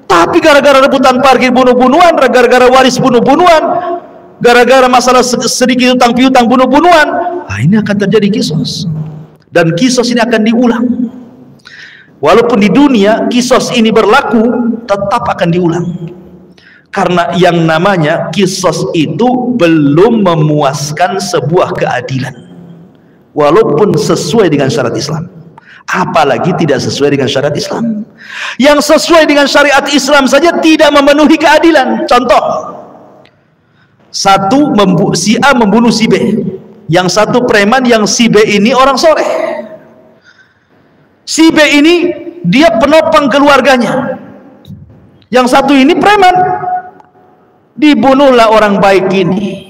Speaker 2: Tapi gara-gara rebutan parkir bunuh-bunuhan, gara-gara waris bunuh-bunuhan, gara-gara masalah sedikit utang piutang bunuh-bunuhan, ini akan terjadi qisas. Dan qisas ini akan diulang. Walaupun di dunia qisas ini berlaku, tetap akan diulang. Karena yang namanya qisas itu belum memuaskan sebuah keadilan, walaupun sesuai dengan syariat Islam. Apalagi tidak sesuai dengan syariat Islam. Yang sesuai dengan syariat Islam saja tidak memenuhi keadilan. Contoh, si A membunuh si B, yang satu preman, yang si B ini orang soleh. Si B ini dia penopang keluarganya, yang satu ini preman. Dibunuhlah orang baik ini,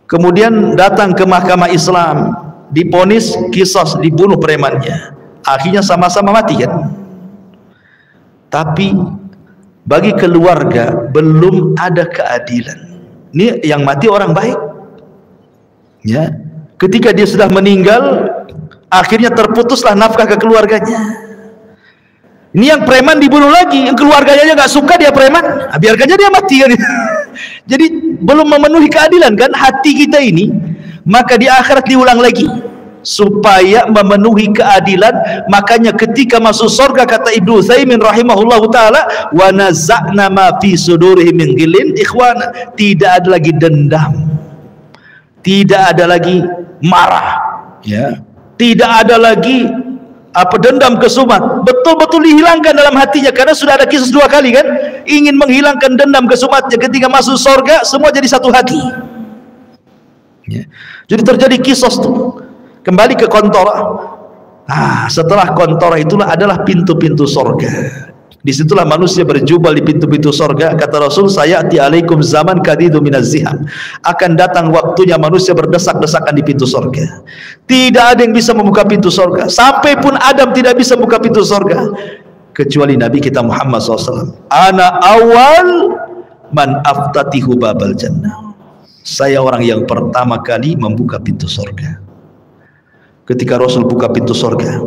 Speaker 2: kemudian datang ke mahkamah Islam, diponis qisas, dibunuh premannya, akhirnya sama-sama mati kan. Tapi bagi keluarga belum ada keadilan. Ini yang mati orang baik ya, ketika dia sudah meninggal akhirnya terputuslah nafkah ke keluarganya. Ini yang preman dibunuh lagi, yang keluarganya aja nggak suka dia preman, biarkannya dia mati kan. Jadi belum memenuhi keadilan kan hati kita ini. Maka di akhirat diulang lagi supaya memenuhi keadilan. Makanya ketika masuk surga, kata Ibnu Utsaimin rahimahullahu taala, wa naza'na ma fi sudurihim min ghillin ikhwana, tidak ada lagi dendam, tidak ada lagi marah ya, tidak ada lagi dendam kesumat, betul-betul dihilangkan dalam hatinya. Karena sudah ada kisah 2 kali kan, ingin menghilangkan dendam kesumatnya. Ketika masuk surga semua jadi satu hati ya. Jadi terjadi kisah tuh, kembali ke kontora. Setelah kontora itulah adalah pintu-pintu surga. Disitulah manusia berjubel di pintu-pintu surga. Kata Rasul, sayati alaikum zaman kadidu minaz ziham, akan datang waktunya manusia berdesak-desakan di pintu surga. Tidak ada yang bisa membuka pintu surga. Sampai pun Adam tidak bisa membuka pintu surga kecuali Nabi kita Muhammad SAW. Ana awal man aftatihu babal jannah, saya orang yang pertama kali membuka pintu surga. Ketika Rasul buka pintu surga,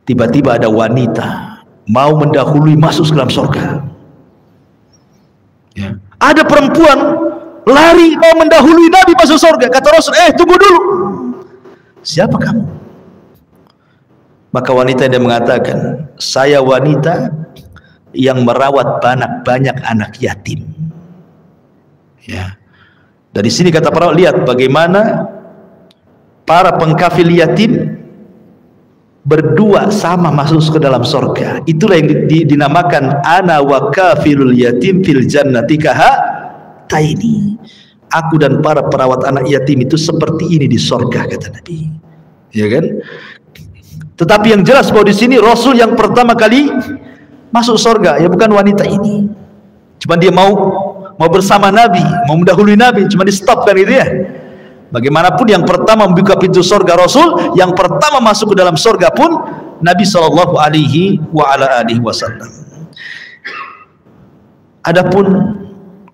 Speaker 2: tiba-tiba ada wanita mau mendahului masuk ke dalam surga ya. Ada perempuan lari mau mendahului Nabi masuk surga. Kata Rasul, tunggu dulu, siapa kamu? Maka wanita dia mengatakan, saya wanita yang merawat banyak anak yatim ya. Dari sini kata para, lihat bagaimana para pengkafil yatim berdua sama masuk ke dalam surga. Itulah yang dinamakan ana wa kafilul yatim fil jannati kahataini. Aku dan para perawat anak yatim itu seperti ini di surga, kata Nabi. Ya kan? Tetapi yang jelas bahwa di sini Rasul yang pertama kali masuk surga ya bukan wanita ini. Cuma dia mau bersama Nabi, mau mendahului Nabi, cuma di stop kan itu ya. Bagaimanapun yang pertama membuka pintu surga Rasul, yang pertama masuk ke dalam surga pun Nabi sallallahu alaihi wasallam. Adapun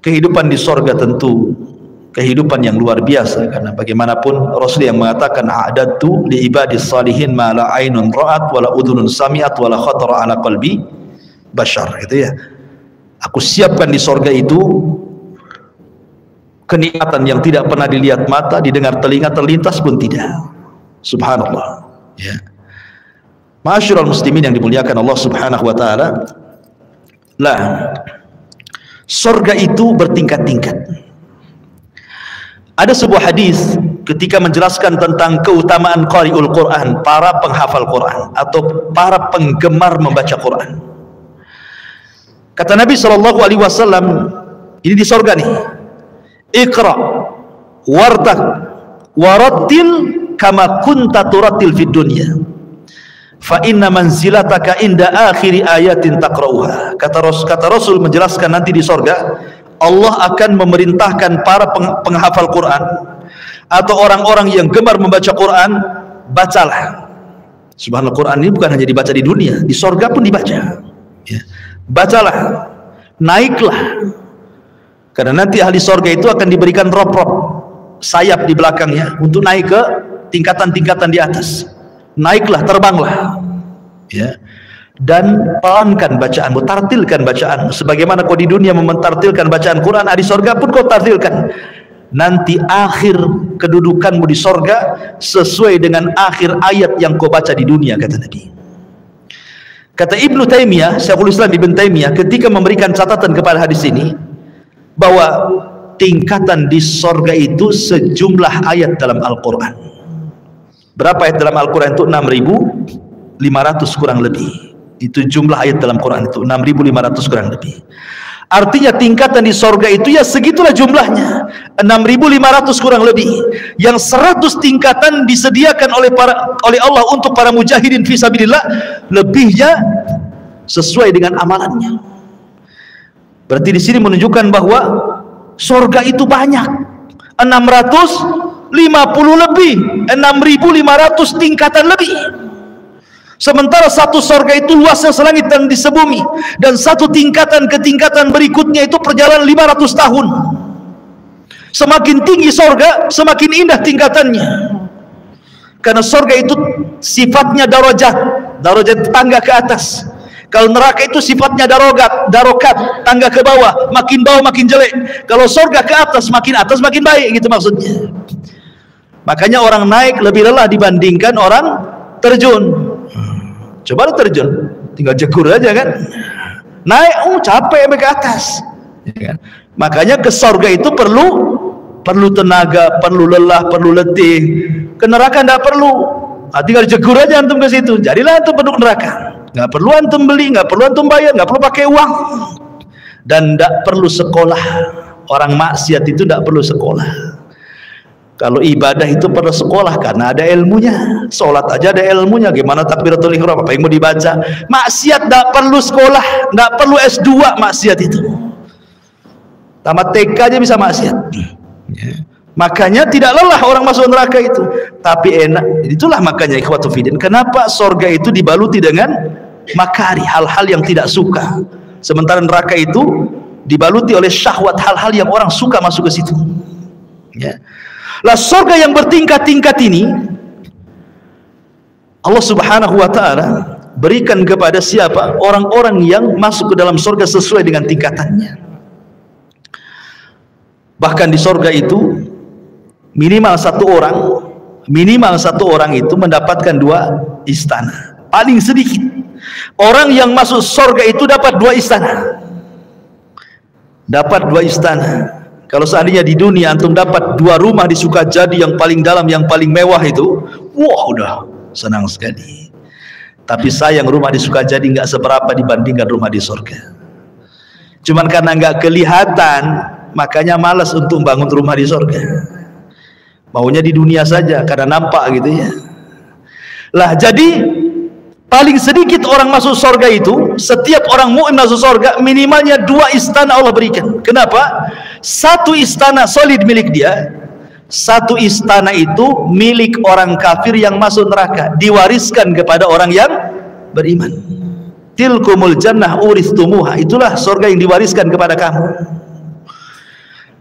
Speaker 2: kehidupan di surga tentu kehidupan yang luar biasa, karena bagaimanapun Rasul yang mengatakan a'dadtu li ibadis salihin ma la ainun ra'at wa la udhunun sami'at wa la khatara ala qalbi bashar, gitu ya. Aku siapkan di surga itu kenikmatan yang tidak pernah dilihat mata, didengar telinga, terlintas pun tidak. Subhanallah ya. Ma'asyiral muslimin yang dimuliakan Allah Subhanahu wa taala, surga itu bertingkat-tingkat. Ada sebuah hadis ketika menjelaskan tentang keutamaan qari'ul Quran, para penghafal Quran atau para penggemar membaca Quran. Kata Nabi SAW, ini di surga nih, Iqra wartaq warattil kama kunta turattil fid dunya fa inna manzilataka inda akhiri ayatin taqra'uha. Kata Rasul menjelaskan nanti di surga Allah akan memerintahkan para penghafal Quran atau orang-orang yang gemar membaca Quran, bacalah. Subhanallah, Quran ini bukan hanya dibaca di dunia, di surga pun dibaca ya. Bacalah, naiklah Karena nanti ahli sorga itu akan diberikan rop-rop sayap di belakangnya untuk naik ke tingkatan-tingkatan di atas. Naiklah, terbanglah, ya. Dan pelankan bacaanmu, tartilkan bacaanmu. Sebagaimana kau di dunia mentartilkan bacaan Quran, ahli sorga pun kau tartilkan. Nanti akhir kedudukanmu di sorga sesuai dengan akhir ayat yang kau baca di dunia, kata Nabi. Kata Ibnu Taimiyah, Syekhul Islam Ibnu Taimiyah, ketika memberikan catatan kepada hadis ini, bahwa tingkatan di sorga itu sejumlah ayat dalam Al-Quran. Berapa ayat dalam Al-Quran itu? 6.500 kurang lebih. Itu jumlah ayat dalam Quran itu 6.500 kurang lebih. Artinya tingkatan di sorga itu ya segitulah jumlahnya, 6.500 kurang lebih. Yang 100 tingkatan disediakan oleh Allah untuk para mujahidin fisabilillah, lebihnya sesuai dengan amalannya. Berarti di sini menunjukkan bahwa sorga itu banyak, 650 lebih, 6.500 tingkatan lebih. Sementara satu sorga itu luasnya selangit dan di sebumi, dan satu tingkatan ke tingkatan berikutnya itu perjalanan 500 tahun. Semakin tinggi sorga, semakin indah tingkatannya. Karena sorga itu sifatnya darajat tangga ke atas. Kalau neraka itu sifatnya darokat, tangga ke bawah makin jelek. Kalau sorga ke atas makin baik, gitu maksudnya. Makanya orang naik lebih lelah dibandingkan orang terjun. Coba lu terjun, tinggal jegur aja kan. Naik, capek sampai ke atas, ya kan? Makanya ke sorga itu perlu tenaga, perlu lelah, perlu letih. Ke neraka enggak perlu, tinggal jegur aja antum ke situ. Jadilah antum penduduk neraka. Nggak perlu antum beli, nggak perlu antum bayar, nggak perlu pakai uang, dan nggak perlu sekolah. Orang maksiat itu nggak perlu sekolah. Kalau ibadah itu perlu sekolah karena ada ilmunya. Sholat aja ada ilmunya. Gimana takbiratul ihram, apa yang mau dibaca? Maksiat nggak perlu sekolah, nggak perlu S2 maksiat itu. Tamat TK aja bisa maksiat. Makanya tidak lelah orang masuk neraka itu, tapi enak. Itulah makanya ikhwatu fiddin, kenapa sorga itu dibaluti dengan makari, hal-hal yang tidak suka, sementara neraka itu dibaluti oleh syahwat, hal-hal yang orang suka masuk ke situ, ya. Lah sorga yang bertingkat-tingkat ini Allah subhanahu wa ta'ala berikan kepada siapa? Orang-orang yang masuk ke dalam sorga sesuai dengan tingkatannya. Bahkan di sorga itu minimal satu orang itu mendapatkan 2 istana. Paling sedikit orang yang masuk sorga itu dapat 2 istana. Dapat 2 istana. Kalau seandainya di dunia antum dapat 2 rumah di Sukajadi yang paling dalam, yang paling mewah itu, wah udah senang sekali. Tapi sayang rumah di Sukajadi nggak seberapa dibandingkan rumah di sorga. Cuman karena nggak kelihatan, makanya malas untuk bangun rumah di sorga. Maunya di dunia saja karena nampak gitu ya. Lah jadi paling sedikit orang masuk sorga itu, setiap orang mukmin masuk sorga minimalnya 2 istana Allah berikan. Kenapa? 1 istana solid milik dia, 1 istana itu milik orang kafir yang masuk neraka, diwariskan kepada orang yang beriman. Tilkumul jannah uristumuha, itulah sorga yang diwariskan kepada kamu.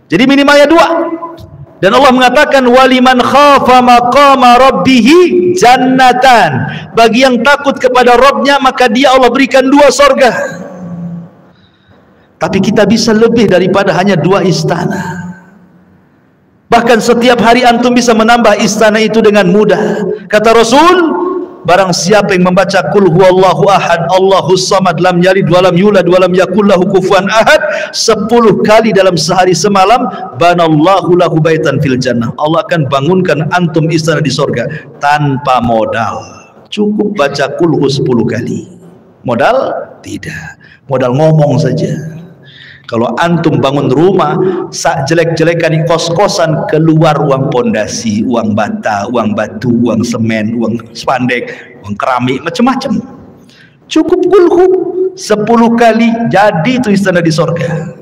Speaker 2: Jadi minimalnya 2. Dan Allah mengatakan waliman khafa maqama rabbihi jannatan, bagi yang takut kepada Rabbnya maka dia Allah berikan 2 sorga. Tapi kita bisa lebih daripada hanya 2 istana. Bahkan setiap hari antum bisa menambah istana itu dengan mudah. Kata Rasul, barang siapa yang membaca qul huwallahu ahad Allahus samad lam yalid walam yulad walam yakul lahu kufuwan ahad 10 kali dalam sehari semalam, banallahu lahu baitan fil jannah, Allah akan bangunkan antum istana di sorga tanpa modal. Cukup baca qul hu 10 kali. Modal? Tidak. Modal ngomong saja. Kalau antum bangun rumah sak jelek-jelekan di kos-kosan, keluar uang pondasi, uang bata, uang batu, uang semen, uang spandek, uang keramik, macam-macam. Cukup kulhu 10 kali jadi itu istana di sorga.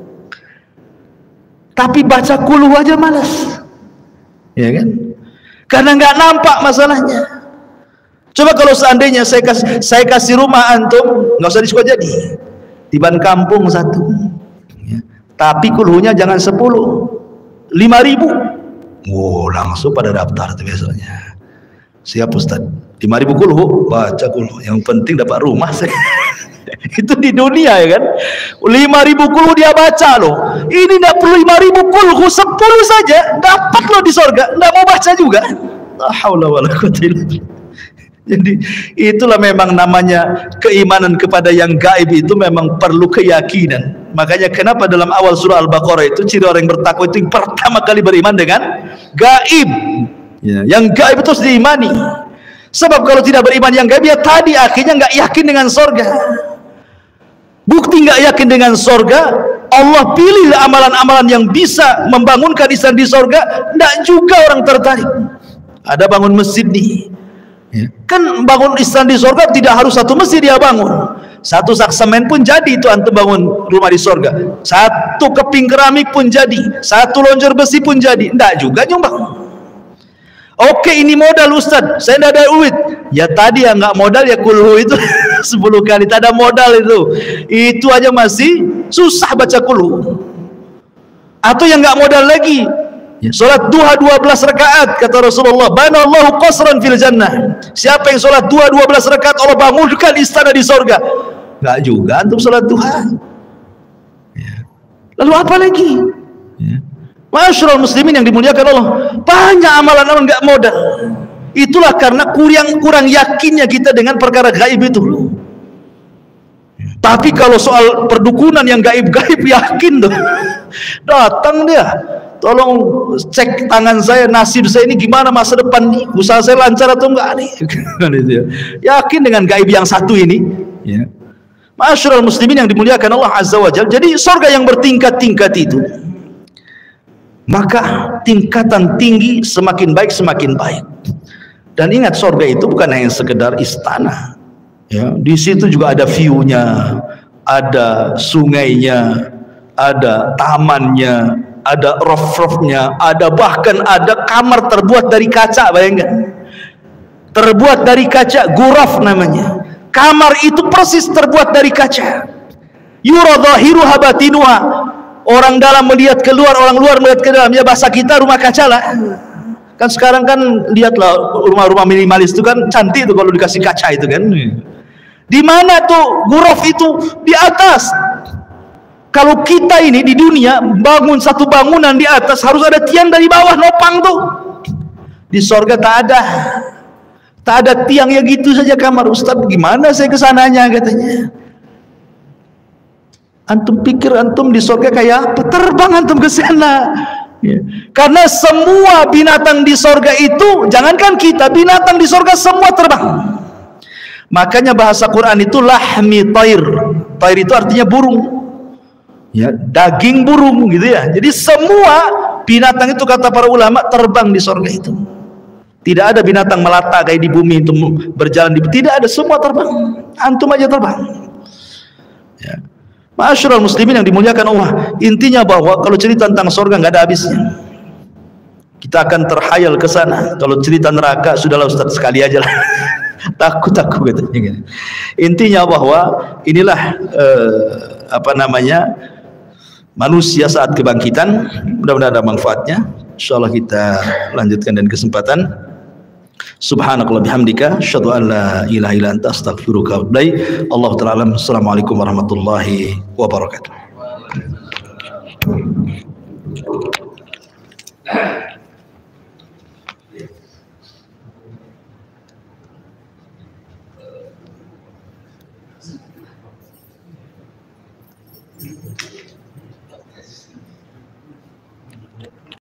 Speaker 2: Tapi baca kulhu aja malas, ya kan? Karena nggak nampak masalahnya. Coba kalau seandainya saya kasih rumah antum, nggak usah di Sukajadi, di Ban Kampung 1. Tapi kulhunya jangan 10, 5.000. Oh, langsung pada daftar tuh biasanya. Siap Ustaz, 5.000 kulhu, baca kulhu. Yang penting dapat rumah saya. Itu di dunia ya kan. 5.000 kulhu dia baca loh. Ini tidak perlu 5.000 kulhu, 10 saja dapat loh di sorga. Tidak mau baca juga. La haula wala quwwata illa billah. Jadi itulah memang namanya keimanan kepada yang gaib, itu memang perlu keyakinan. Makanya kenapa dalam awal surah Al-Baqarah itu ciri orang yang bertakwa itu pertama kali beriman dengan gaib. Ya, yang gaib itu harus diimani. Sebab kalau tidak beriman yang gaib, ya tadi akhirnya nggak yakin dengan sorga. Bukti nggak yakin dengan sorga, Allah pilih amalan-amalan yang bisa membangunkan insan di sorga, nggak juga orang tertarik. Ada bangun masjid nih, ya. Kan bangun insan di sorga tidak harus satu masjid dia bangun, satu sak semen pun jadi itu antum bangun rumah di sorga, satu keping keramik pun jadi, satu lonjor besi pun jadi, nggak juga nyumbang. Oke, ini modal Ustaz, saya tidak ada duit. Ya tadi yang nggak modal ya kulhu itu 10 kali, tak ada modal itu aja masih susah baca kulhu. Atau yang nggak modal lagi, ya, sholat duha 12 rakaat kata Rasulullah, banallahu qasran fil jannah. Siapa yang sholat duha 12 rakaat, Allah bangunkan istana di sorga. Nggak juga antum sholat duha. Ya. Lalu apa lagi? Ya. Masyarul muslimin yang dimuliakan Allah, banyak amalan-amalan nggak modal. Itulah karena kurang yakinnya kita dengan perkara gaib itu. Tapi kalau soal perdukunan yang gaib-gaib yakin tuh. Datang dia, tolong cek tangan saya, nasib saya ini gimana masa depan nih, usaha saya lancar atau enggak nih. Yakin dengan gaib yang satu ini. Ya. Masyarul muslimin yang dimuliakan Allah Azza wa Jalla. Jadi surga yang bertingkat-tingkat itu, maka tingkatan tinggi semakin baik semakin baik. Dan ingat, surga itu bukan hanya sekedar istana, ya, di situ juga ada view-nya, ada sungainya, ada tamannya, ada roof-roofnya, ada bahkan ada kamar terbuat dari kaca. Bayangkan, terbuat dari kaca, ghuraf namanya. Kamar itu persis terbuat dari kaca. Yura dhahiruha batinuha. Orang dalam melihat keluar, orang luar melihat ke dalam. Ya bahasa kita rumah kaca lah. Kan sekarang kan lihatlah rumah-rumah minimalis itu kan cantik tuh kalau dikasih kaca itu kan. Di mana tuh ghuraf itu? Di atas. Kalau kita ini di dunia bangun satu bangunan di atas, harus ada tiang dari bawah nopang tuh. Di sorga tak ada. Tak ada tiang, ya gitu saja kamar. Ustaz, gimana saya kesananya katanya? Antum pikir antum di sorga kayak apa? Terbang antum ke sana. Ya. Karena semua binatang di sorga itu, jangankan kita, binatang di sorga semua terbang. Makanya bahasa Quran itu lahmi tair. Tair itu artinya burung. Ya, daging burung gitu ya. Jadi semua binatang itu kata para ulama terbang di sorga itu. Tidak ada binatang melata kayak di bumi itu berjalan di, tidak ada, semua terbang. Antum aja terbang. Ya. Masyarul muslimin yang dimuliakan Allah, intinya bahwa kalau cerita tentang surga nggak ada habisnya. Kita akan terhayal ke sana. Kalau cerita neraka sudahlah Ustaz, sekali aja lah. takut katanya. Intinya bahwa inilah manusia saat kebangkitan. Mudah-mudahan ada manfaatnya. Insyaallah kita lanjutkan dan kesempatan. Subhanakallah bihamdika asyhadu an la ilaha illa anta astaghfiruka wa atubu ilaik. Allahu ta'ala alam. Assalamualaikum warahmatullahi wabarakatuh.